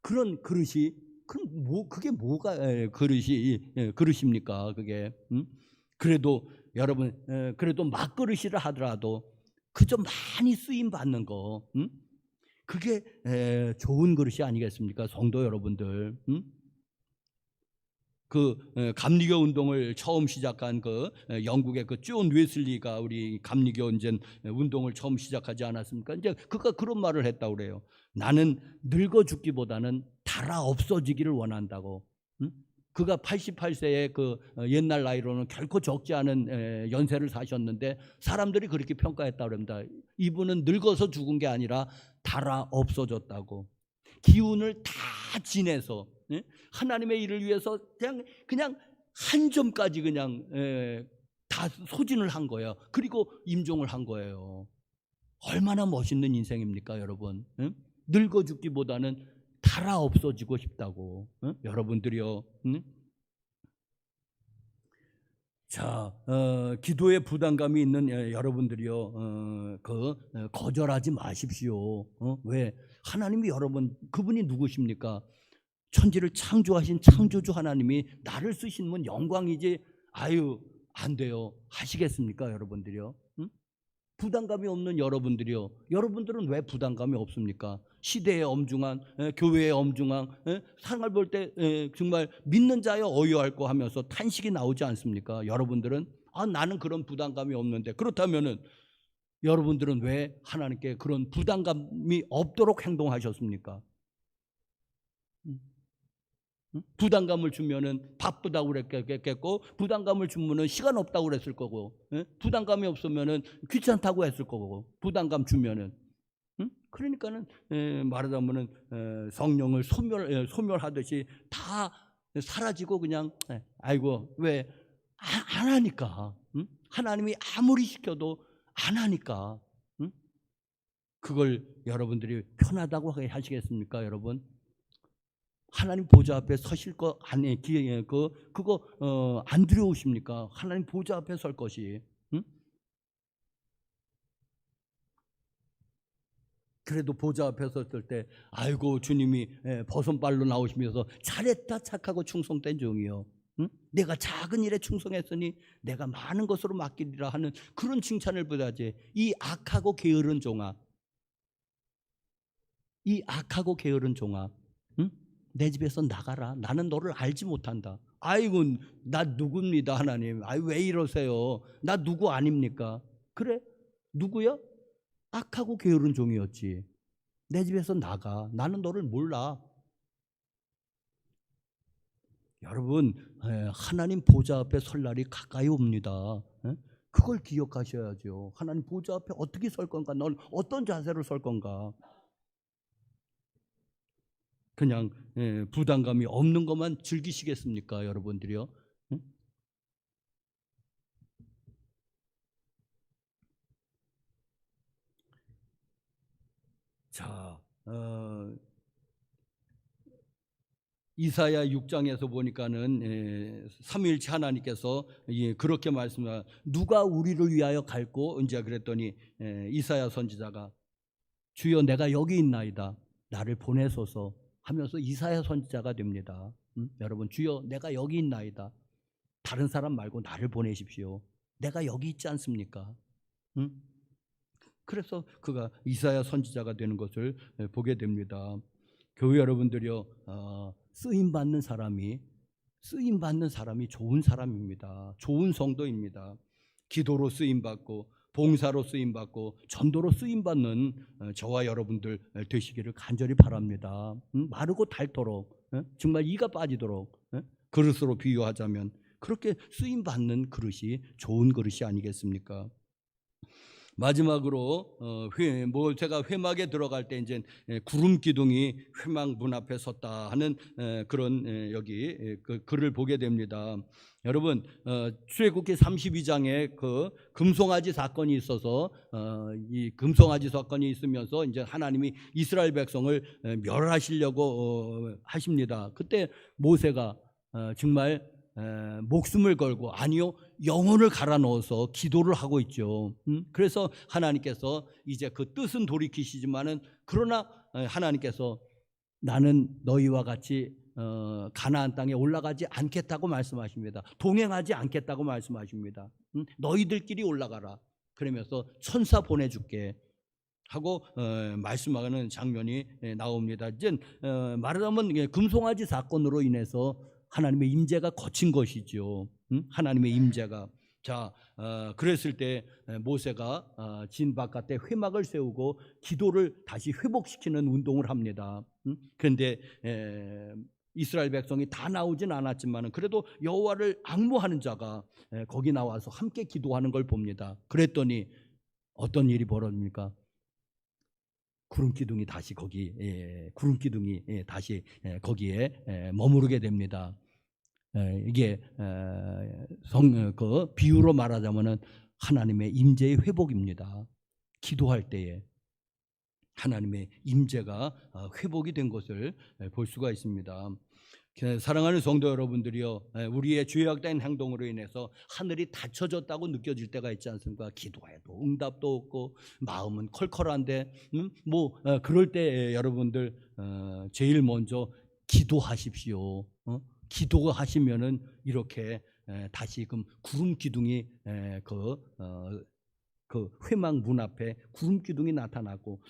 그런 그릇이, 그게 뭐가 그릇입니까? 그게 그래도 여러분, 그래도 막그릇이라 하더라도 그저 많이 쓰임 받는 거, 그게 좋은 그릇이 아니겠습니까? 성도 여러분들. 감리교 운동을 처음 시작한 영국의 존 웨슬리가 우리 감리교 이제 운동을 처음 시작하지 않았습니까? 이제 그가 그런 말을 했다고 그래요. 나는 늙어 죽기보다는 달아 없어지기를 원한다고. 그가 88세의 옛날 나이로는 결코 적지 않은 연세를 사셨는데 사람들이 그렇게 평가했다고 합니다. 이분은 늙어서 죽은 게 아니라 달아 없어졌다고. 기운을 다 지내서 하나님의 일을 위해서 그냥 한 점까지 그냥 다 소진을 한 거예요. 그리고 임종을 한 거예요. 얼마나 멋있는 인생입니까, 여러분? 늙어 죽기보다는 달아 없어지고 싶다고. 여러분들이요. 자, 기도에 부담감이 있는 여러분들이요, 거절하지 마십시오. 왜? 하나님이 여러분, 그분이 누구십니까? 천지를 창조하신 창조주 하나님이 나를 쓰시면 영광이지, 안 돼요 하시겠습니까, 여러분들이요? 부담감이 없는 여러분들이요, 여러분들은 왜 부담감이 없습니까? 시대의 엄중한, 교회의 엄중한, 상을 볼 때 정말 믿는 자여 어여할고 하면서 탄식이 나오지 않습니까? 여러분들은 나는 그런 부담감이 없는데, 그렇다면은 여러분들은 왜 하나님께 그런 부담감이 없도록 행동하셨습니까? 응? 부담감을 주면은 바쁘다고 그랬겠고, 부담감을 주면은 시간 없다고 그랬을 거고, 응? 부담감이 없으면은 귀찮다고 했을 거고, 부담감 주면은. 응? 그러니까는 말하자면은 성령을 소멸하듯이 다 사라지고 그냥 아이고 왜 안 하니까. 응? 하나님이 아무리 시켜도 안 하니까. 응? 그걸 여러분들이 편하다고 하시겠습니까, 여러분? 하나님 보좌 앞에 서실 거 아니 기회 그거 안 두려우십니까? 하나님 보좌 앞에 설 것이. 응? 그래도 보좌 앞에 섰을 때 아이고 주님이 버선발로 나오시면서 잘했다 착하고 충성된 종이요. 응? 내가 작은 일에 충성했으니 내가 많은 것으로 맡기리라 하는 그런 칭찬을 받아야지. 이 악하고 게으른 종아, 이 악하고 게으른 종아, 응? 내 집에서 나가라. 나는 너를 알지 못한다. 아이고 나 누굽니다 하나님. 아이 왜 이러세요? 나 누구 아닙니까? 그래? 누구야? 악하고 게으른 종이었지. 내 집에서 나가. 나는 너를 몰라. 여러분 하나님 보좌 앞에 설 날이 가까이 옵니다. 그걸 기억하셔야죠. 하나님 보좌 앞에 어떻게 설 건가? 넌 어떤 자세로 설 건가? 그냥 부담감이 없는 것만 즐기시겠습니까, 여러분들이요? 응? 자, 이사야 6장에서 보니까는 삼위일체 하나님께서 그렇게 말씀하 누가 우리를 위하여 갈고 이제 그랬더니 이사야 선지자가 주여 내가 여기 있나이다 나를 보내소서 하면서 이사야 선지자가 됩니다. 여러분 주여 내가 여기 있나이다 다른 사람 말고 나를 보내십시오. 내가 여기 있지 않습니까? 응? 그래서 그가 이사야 선지자가 되는 것을 보게 됩니다. 교회 여러분들이요 쓰임 받는 사람이 좋은 사람입니다. 좋은 성도입니다. 기도로 쓰임 받고 봉사로 쓰임 받고 전도로 쓰임 받는 저와 여러분들 되시기를 간절히 바랍니다. 마르고 닳도록 정말 이가 빠지도록 그릇으로 비유하자면 그렇게 쓰임 받는 그릇이 좋은 그릇이 아니겠습니까? 마지막으로 제가 회막에 들어갈 때 이제 구름 기둥이 회막 문 앞에 섰다 하는 그런 여기 그 글을 보게 됩니다. 여러분 출애굽기 32장에 그 금송아지 사건이 있어서 이 금송아지 사건이 있으면서 이제 하나님이 이스라엘 백성을 멸하시려고 하십니다. 그때 모세가 정말 목숨을 걸고 아니요 영혼을 갈아 넣어서 기도를 하고 있죠. 그래서 하나님께서 이제 그 뜻은 돌이키시지만은 그러나 하나님께서 나는 너희와 같이 가나안 땅에 올라가지 않겠다고 말씀하십니다. 동행하지 않겠다고 말씀하십니다. 너희들끼리 올라가라. 그러면서 천사 보내줄게 하고 말씀하는 장면이 나옵니다. 이제 말하자면 금송아지 사건으로 인해서 하나님의 임재가 거친 것이죠. 하나님의 임재가. 자, 그랬을 때 모세가 진 바깥에 회막을 세우고 기도를 다시 회복시키는 운동을 합니다. 그런데 이스라엘 백성이 다 나오진 않았지만 그래도 여호와를 앙모하는 자가 거기 나와서 함께 기도하는 걸 봅니다. 그랬더니 어떤 일이 벌어집니까? 구름 기둥이 다시 거기에 머무르게 됩니다. 이게 그 비유로 말하자면은 하나님의 임재의 회복입니다. 기도할 때에 하나님의 임재가 회복이 된 것을 볼 수가 있습니다. 사랑하는 성도 여러분들이요, 우리의 죄악된 행동으로 인해서 하늘이 닫혀졌다고 느껴질 때가 있지 않습니까? 기도해도 응답도 없고 마음은 컬컬한데 그럴 때 여러분들 제일 먼저 기도하십시오. 기도가 하시면은 이렇게 다시금 구름 기둥이 그 회막 문 앞에 구름 기둥이 나타나고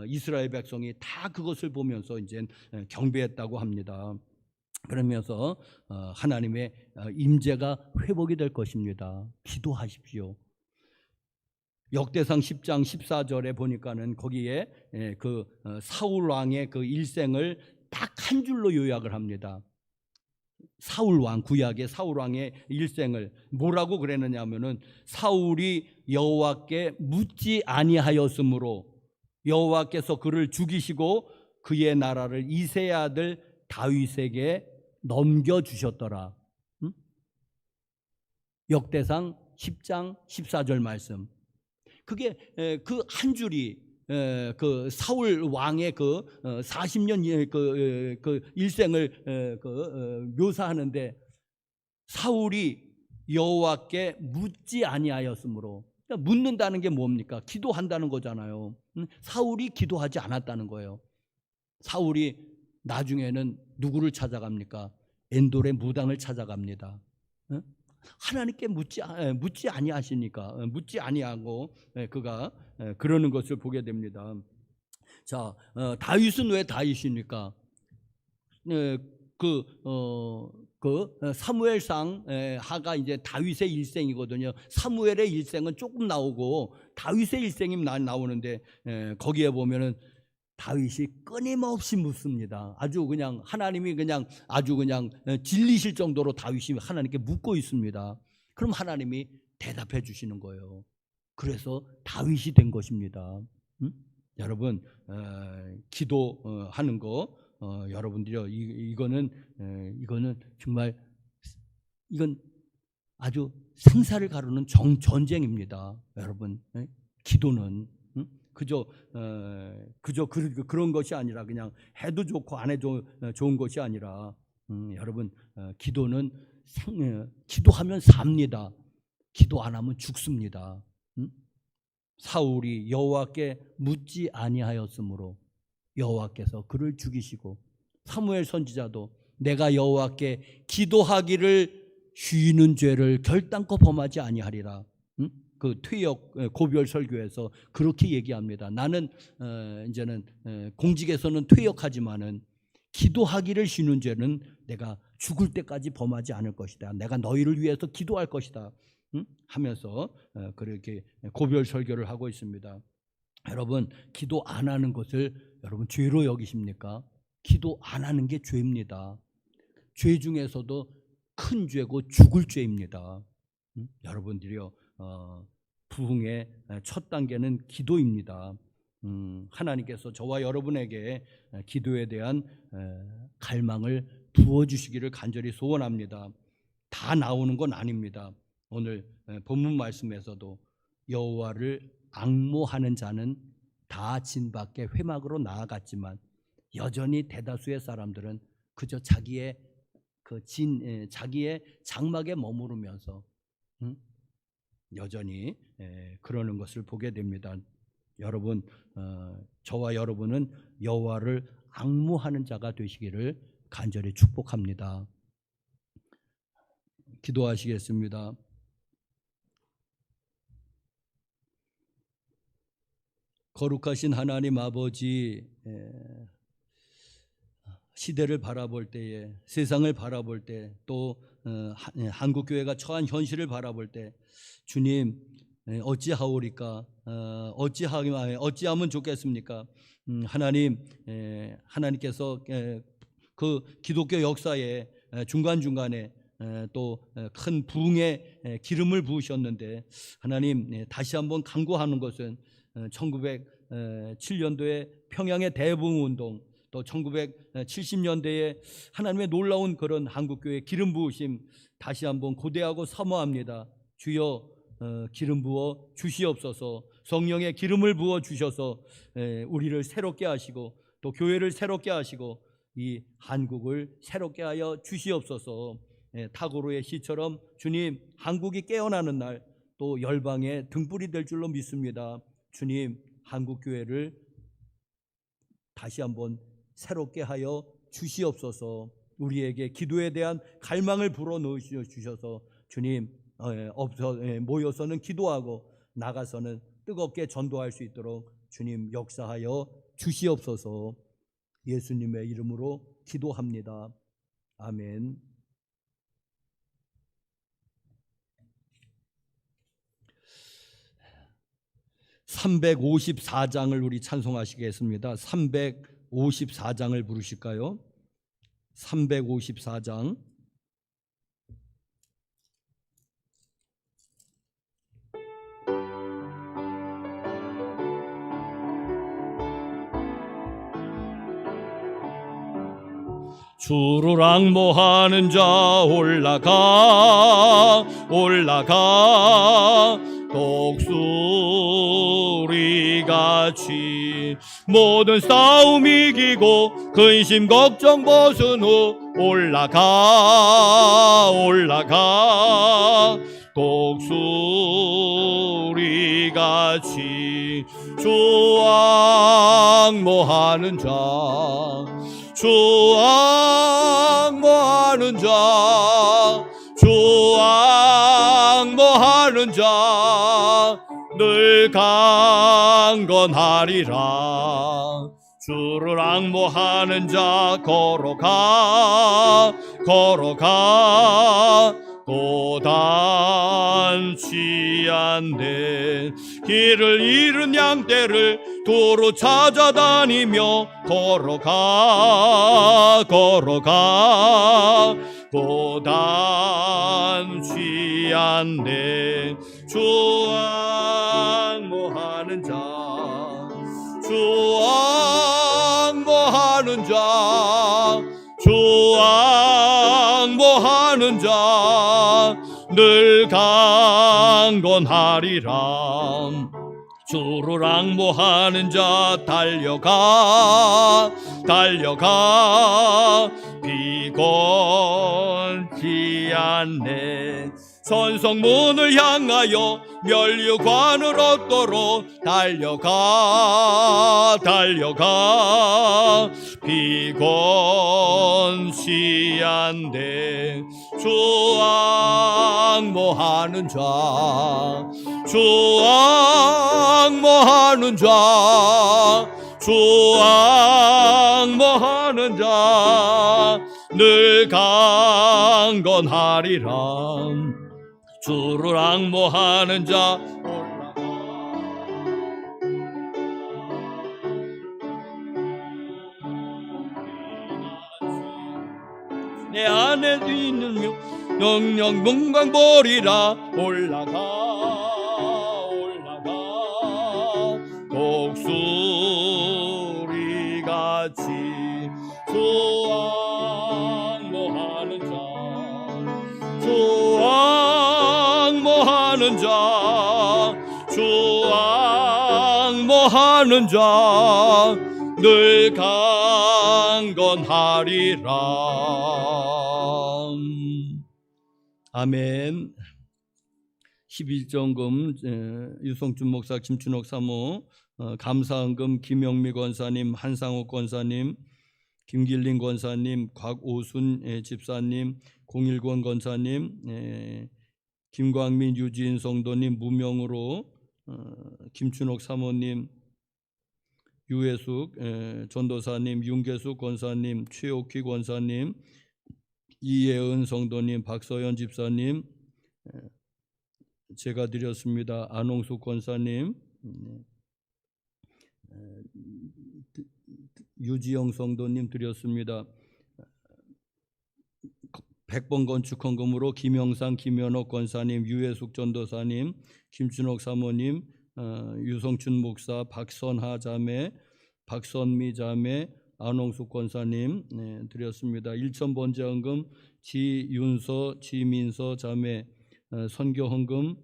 이스라엘 백성이 다 그것을 보면서 이제 경배했다고 합니다. 그러면서 하나님의 임재가 회복이 될 것입니다. 기도하십시오. 역대상 10장 14절에 보니까는 거기에 그 사울 왕의 그 일생을 딱 한 줄로 요약을 합니다. 사울 왕, 구약의 사울 왕의 일생을 뭐라고 그랬느냐 하면은 사울이 여호와께 묻지 아니하였으므로 여호와께서 그를 죽이시고 그의 나라를 이새의 아들 다윗에게 넘겨주셨더라. 응? 역대상 10장 14절 말씀. 그게 그 한 줄이 그 사울 왕의 그 40년 그 일생을 묘사하는데, 사울이 여호와께 묻지 아니하였으므로, 그러니까 묻는다는 게 뭡니까? 기도한다는 거잖아요. 사울이 기도하지 않았다는 거예요. 사울이 나중에는 누구를 찾아갑니까? 엔돌의 무당을 찾아갑니다. 하나님께 묻지 아니하시니까, 묻지 아니하고 그가 그러는 것을 보게 됩니다. 자, 다윗은 왜 다윗입니까? 사무엘상 하가 이제 다윗의 일생이거든요. 사무엘의 일생은 조금 나오고 다윗의 일생이 나오는데, 거기에 보면은 다윗이 끊임없이 묻습니다. 아주 그냥 하나님이 그냥 아주 그냥 질리실 정도로 다윗이 하나님께 묻고 있습니다. 그럼 하나님이 대답해 주시는 거예요. 그래서 다윗이 된 것입니다. 여러분, 기도하는 거, 여러분들이 이거는 정말 이건 아주 생사를 가르는 전쟁입니다. 여러분, 기도는 그저 그런 것이 아니라, 그냥 해도 좋고 안 해도 좋은 것이 아니라, 여러분, 기도는 기도하면 삽니다. 기도 안 하면 죽습니다. 사울이 여호와께 묻지 아니하였으므로 여호와께서 그를 죽이시고, 사무엘 선지자도 내가 여호와께 기도하기를 쉬는 죄를 결단코 범하지 아니하리라. 그 퇴역 고별 설교에서 그렇게 얘기합니다. 나는 이제는 공직에서는 퇴역하지만은 기도하기를 쉬는 죄는 내가 죽을 때까지 범하지 않을 것이다. 내가 너희를 위해서 기도할 것이다. 하면서 그렇게 고별 설교를 하고 있습니다. 여러분, 기도 안 하는 것을 여러분 죄로 여기십니까? 기도 안 하는 게 죄입니다. 죄 중에서도 큰 죄고 죽을 죄입니다. 여러분들이요, 부흥의 첫 단계는 기도입니다. 하나님께서 저와 여러분에게 기도에 대한 갈망을 부어주시기를 간절히 소원합니다. 다 나오는 건 아닙니다. 오늘 본문 말씀에서도 여호와를 앙모하는 자는 다 진 밖에 회막으로 나아갔지만, 여전히 대다수의 사람들은 그저 자기의 자기의 장막에 머무르면서 여전히 그러는 것을 보게 됩니다. 여러분, 저와 여러분은 여호와를 앙모하는 자가 되시기를 간절히 축복합니다. 기도하시겠습니다. 거룩하신 하나님 아버지, 시대를 바라볼 때에, 세상을 바라볼 때, 또 한국교회가 처한 현실을 바라볼 때, 주님, 어찌하오리까? 어찌하면 좋겠습니까? 하나님께서 그 기독교 역사의 중간중간에 또 큰 부흥의 기름을 부으셨는데, 하나님, 다시 한번 간구하는 것은 1907년도에 평양의 대부흥운동, 또 1970년대에 하나님의 놀라운 그런 한국교회 기름 부으심 다시 한번 고대하고 사모합니다. 주여, 기름 부어 주시옵소서. 성령의 기름을 부어 주셔서 우리를 새롭게 하시고, 또 교회를 새롭게 하시고, 이 한국을 새롭게 하여 주시옵소서. 타고로의 시처럼 주님, 한국이 깨어나는 날 또 열방의 등불이 될 줄로 믿습니다. 주님, 한국교회를 다시 한번 새롭게 하여 주시옵소서. 우리에게 기도에 대한 갈망을 불어넣어 주셔서 주님, 모여서는 기도하고 나가서는 뜨겁게 전도할 수 있도록 주님 역사하여 주시옵소서. 예수님의 이름으로 기도합니다. 아멘. (354장을) 우리 찬송하시겠습니다. 354장을 부르실까요? 354장. 주를 앙모하는 자 올라가 올라가 독수리같이 모든 싸움 이기고 근심 걱정 벗은 후 올라가 올라가 독수리같이 주 앙모하는 자 주 앙모하는 자 주 앙모하는 자 늘 강건하리라. 주를 앙모하는 자 걸어가 걸어가 고단치 않네. 길을 잃은 양떼를 도로 찾아다니며 걸어가 걸어가 고단치 않네. 주 앙모하는 자 주 앙모하는 자 주 앙모하는 자 늘 강건하리라. 주를 앙모하는 자 달려가 달려가 비건치 않네. 선성문을 향하여 면류관을 얻도록 달려가 달려가 비건치 않네. 주 앙모하는 자 주 앙모하는 자 주 앙모하는 자 늘 강건하리라. 주를 앙모하는 자 내 안에 있는 영영 문광 보리라. 올라가 올라가 독수리같이 주 앙모하는 자 주 앙모하는 자 주 앙모하는 자 늘 강건하리라. 아멘. 11정금 유성준 목사, 김춘옥 사모, 감사헌금 김영미 권사님, 한상욱 권사님, 김길린 권사님, 곽오순 집사님, 공일권 권사님, 김광민 유지인 성도님, 무명으로 김춘옥 사모님, 유해숙 전도사님, 윤계숙 권사님, 최옥희 권사님, 이예은 성도님, 박서연 집사님, 제가 드렸습니다. 안홍숙 권사님, 유지영 성도님 드렸습니다. 100번 건축헌금으로 김영상, 김현옥 권사님, 유해숙 전도사님, 김춘옥 사모님, 유성춘 목사, 박선하 자매, 박선미 자매, 안홍숙 권사님 드렸습니다. 1,000번제헌금 지윤서, 지민서 자매, 선교헌금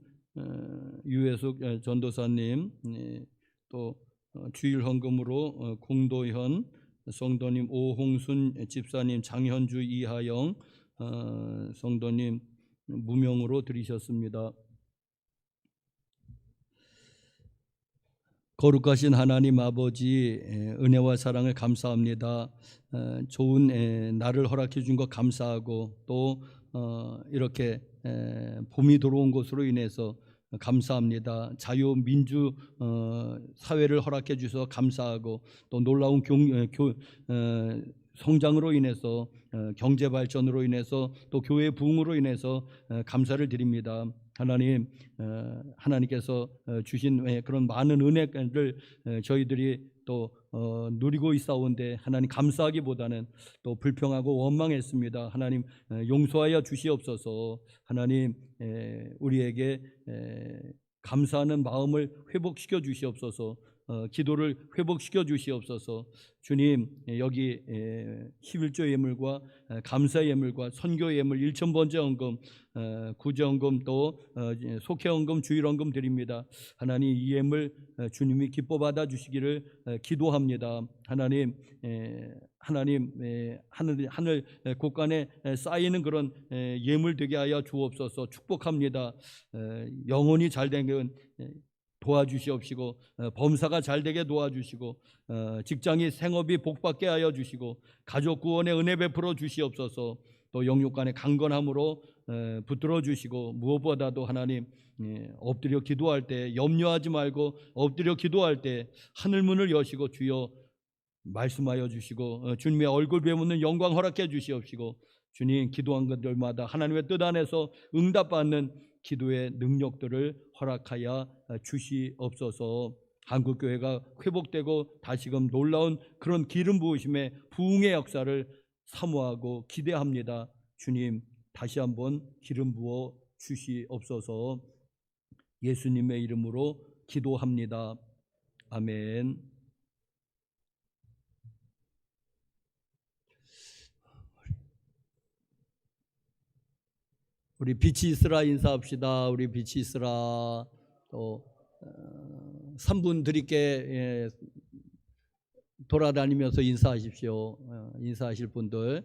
유해숙 전도사님, 또 주일헌금으로 공도현 성도님, 오홍순 집사님, 장현주, 이하영 성도님 무명으로 드리셨습니다. 거룩하신 하나님 아버지, 은혜와 사랑을 감사합니다. 좋은 날을 허락해 준 것 감사하고 또 이렇게 봄이 들어온 것으로 인해서 감사합니다. 자유민주 사회를 허락해 주셔서 감사하고 또 놀라운 성장으로 인해서 경제 발전으로 인해서 또 교회 부흥으로 인해서 감사를 드립니다. 하나님, 하나님께서 주신 그런 많은 은혜를 저희들이 또 누리고 있사온데 하나님 감사하기보다는 또 불평하고 원망했습니다. 하나님 용서하여 주시옵소서. 하나님 우리에게 감사하는 마음을 회복시켜 주시옵소서. 기도를 회복시켜 주시옵소서. 주님, 여기 11조 예물과 감사 예물과 선교 예물 1,000번째 헌금, 구제헌금 또 속회헌금 주일헌금 드립니다. 하나님, 이 예물 주님이 기뻐 받아 주시기를 기도합니다. 하나님, 하늘 곳간에 쌓이는 그런 예물 되게 하여 주옵소서. 축복합니다. 영혼이 잘되는 도와주시옵시고, 범사가 잘되게 도와주시고, 직장이 생업이 복받게 하여 주시고, 가족 구원의 은혜 베풀어 주시옵소서. 또 영육간의 강건함으로 붙들어 주시고, 무엇보다도 하나님, 엎드려 기도할 때 염려하지 말고 엎드려 기도할 때 하늘문을 여시고 주여 말씀하여 주시고, 주님의 얼굴 배우는 영광 허락해 주시옵시고, 주님 기도한 것들마다 하나님의 뜻 안에서 응답받는 기도의 능력들을 허락하여 주시옵소서. 한국교회가 회복되고 다시금 놀라운 그런 기름 부으심의 부흥의 역사를 사모하고 기대합니다. 주님, 다시 한번 기름 부어 주시옵소서. 예수님의 이름으로 기도합니다. 아멘. 우리 빛이 있으라 인사합시다. 우리 빛이 있으라. 또 3분 드릴게. 돌아다니면서 인사하십시오. 인사하실 분들.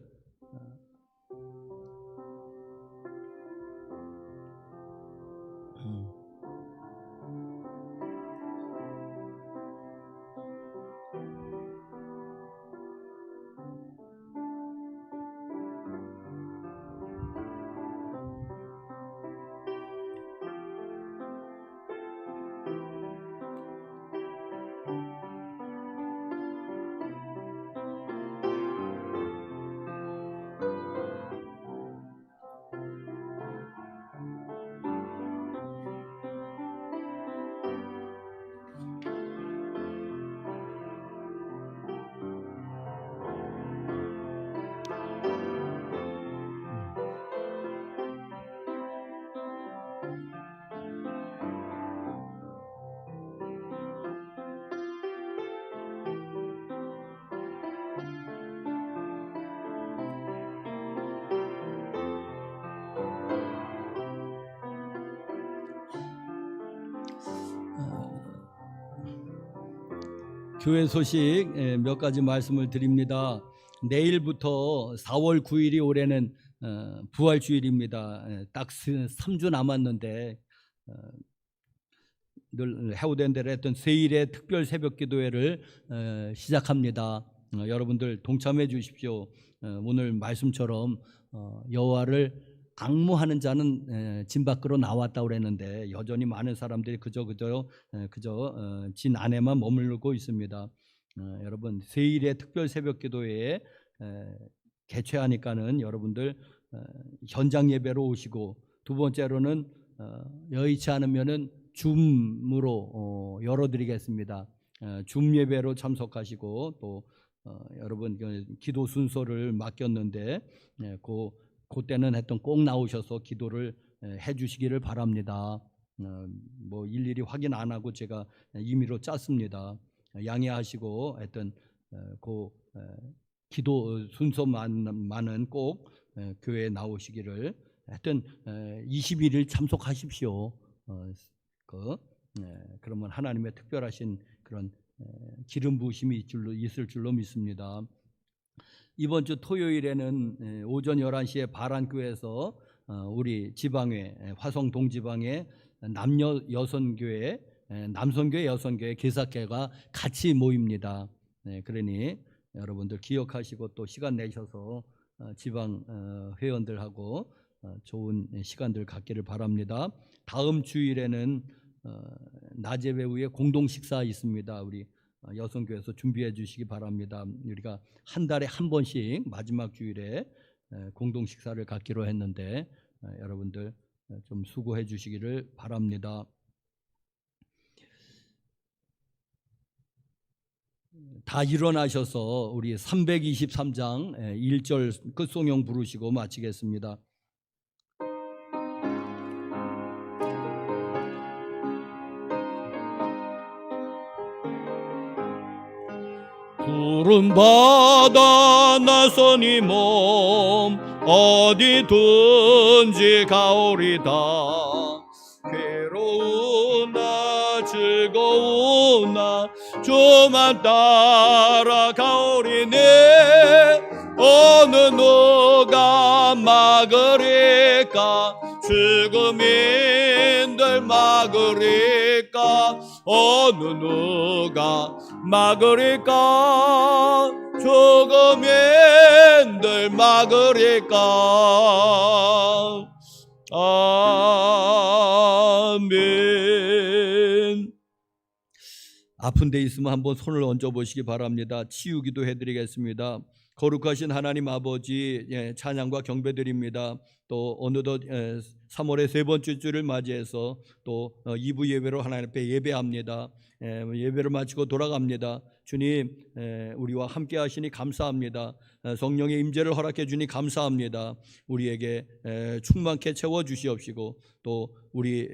교회 소식 몇 가지 말씀을 드립니다. 내일부터 4월 9일이 올해는 부활주일입니다. 딱 3주 남았는데 늘 해오던 대로 했던 세일의 특별 새벽 기도회를 시작합니다. 여러분들 동참해 주십시오. 오늘 말씀처럼 여호와를 앙무하는 자는 진 밖으로 나왔다 그랬는데 여전히 많은 사람들이 그저 진 안에만 머물고 있습니다. 여러분, 세일의 특별 새벽 기도회에 개최하니까는 여러분들 현장 예배로 오시고, 두 번째로는 여의치 않으면은 줌으로 열어드리겠습니다. 줌 예배로 참석하시고, 또 여러분 기도 순서를 맡겼는데 그때는 했던 꼭 나오셔서 기도를 해주시기를 바랍니다. 뭐 일일이 확인 안 하고 제가 임의로 짰습니다. 양해하시고 하여튼 기도 순서만은 꼭 교회에 나오시기를, 하여튼 21일 참석하십시오. 그러면 하나님의 특별하신 그런 기름 부으심이 있을 줄로 믿습니다. 이번 주 토요일에는 오전 11시에 바란교회에서 우리 지방회 화성 동지방의 남녀 여선교회, 남선교회, 여선교회, 개사회가 같이 모입니다. 그러니 여러분들 기억하시고 또 시간 내셔서 지방 회원들하고 좋은 시간들 갖기를 바랍니다. 다음 주일에는 낮 예배 후에 공동 식사 있습니다. 우리 여성교회에서 준비해 주시기 바랍니다. 우리가 한 달에 한 번씩 마지막 주일에 공동 식사를 갖기로 했는데 여러분들 좀 수고해 주시기를 바랍니다. 다 일어나셔서 우리 323장 1절 끝송용 부르시고 마치겠습니다. 푸른 바다 나서니 몸 어디든지 가오리다. 괴로우나 즐거우나 주만 따라가오리네. 어느 누가 막으리까 죽음인들 막으리까. 어느 누가 막으리까 죽음인들 막으리까. 아멘. 아픈 데 있으면 한번 손을 얹어 보시기 바랍니다. 치유기도 해드리겠습니다. 거룩하신 하나님 아버지, 찬양과 경배드립니다. 또 어느덧 3월의 세 번째 주를 맞이해서 또 2부 예배로 하나님 앞에 예배합니다. 예배를 마치고 돌아갑니다. 주님, 우리와 함께 하시니 감사합니다. 성령의 임재를 허락해 주니 감사합니다. 우리에게 충만케 채워 주시옵시고 또 우리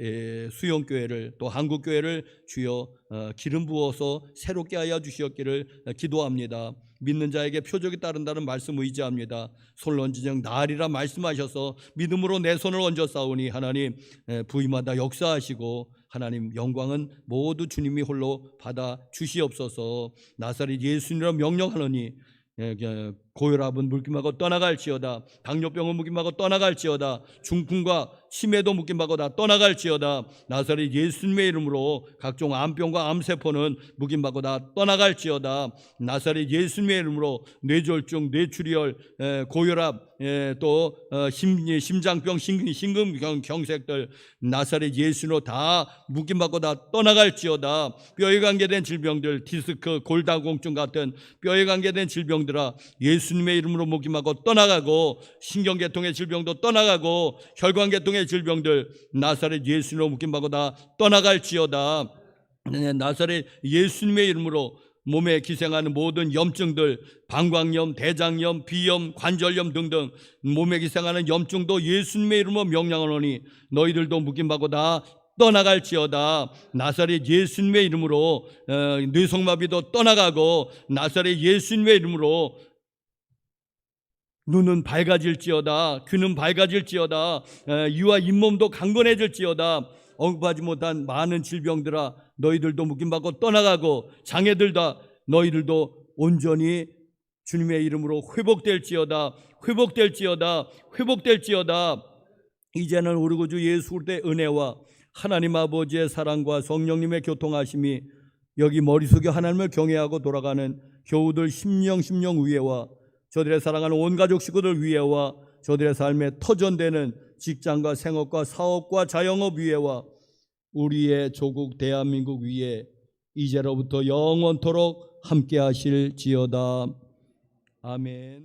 수영교회를 또 한국교회를 주여 기름 부어서 새롭게 하여 주시옵기를 기도합니다. 믿는 자에게 표적이 따른다는 말씀 의지합니다. 손을 얹으정 나으리라 말씀하셔서 믿음으로 내 손을 얹어 싸우니 하나님 부위마다 역사하시고 하나님 영광은 모두 주님이 홀로 받아 주시옵소서. 나사렛 예수님이라 명령하노니 고혈압은 묶임하고 떠나갈지어다. 당뇨병은 묶임하고 떠나갈지어다. 중풍과 치매도 묶임하고 다 떠나갈지어다. 나사렛 예수님의 이름으로 각종 암병과 암세포는 묶임하고 다 떠나갈지어다. 나사렛 예수님의 이름으로 뇌졸중, 뇌출혈, 고혈압, 또 심장병, 심근경색들 나사렛 예수로 다 묶임받고 다 떠나갈지어다. 뼈에 관계된 질병들, 디스크, 골다공증 같은 뼈에 관계된 질병들아 예수님의 이름으로 묶임받고 떠나가고, 신경계통의 질병도 떠나가고, 혈관계통의 질병들 나사렛 예수로 묶임받고 다 떠나갈지어다. 나사렛 예수님의 이름으로 몸에 기생하는 모든 염증들, 방광염, 대장염, 비염, 관절염 등등 몸에 기생하는 염증도 예수님의 이름으로 명령하노니 너희들도 묶임받고 다 떠나갈지어다. 나사렛 예수님의 이름으로 뇌성마비도 떠나가고, 나사렛 예수님의 이름으로 눈은 밝아질지어다. 귀는 밝아질지어다. 이와 잇몸도 강건해질지어다. 언급하지 못한 많은 질병들아 너희들도 묶임받고 떠나가고, 장애들다 너희들도 온전히 주님의 이름으로 회복될지어다. 회복될지어다. 회복될지어다. 이제는 우리 구주 예수 그리스도의 은혜와 하나님 아버지의 사랑과 성령님의 교통하심이 여기 머릿속에 하나님을 경외하고 돌아가는 교우들 심령 위에와 저들의 사랑하는 온 가족 식구들 위에와 저들의 삶에 터전되는 직장과 생업과 사업과 자영업 위에와 우리의 조국 대한민국 위에 이제로부터 영원토록 함께 하실지어다. 아멘.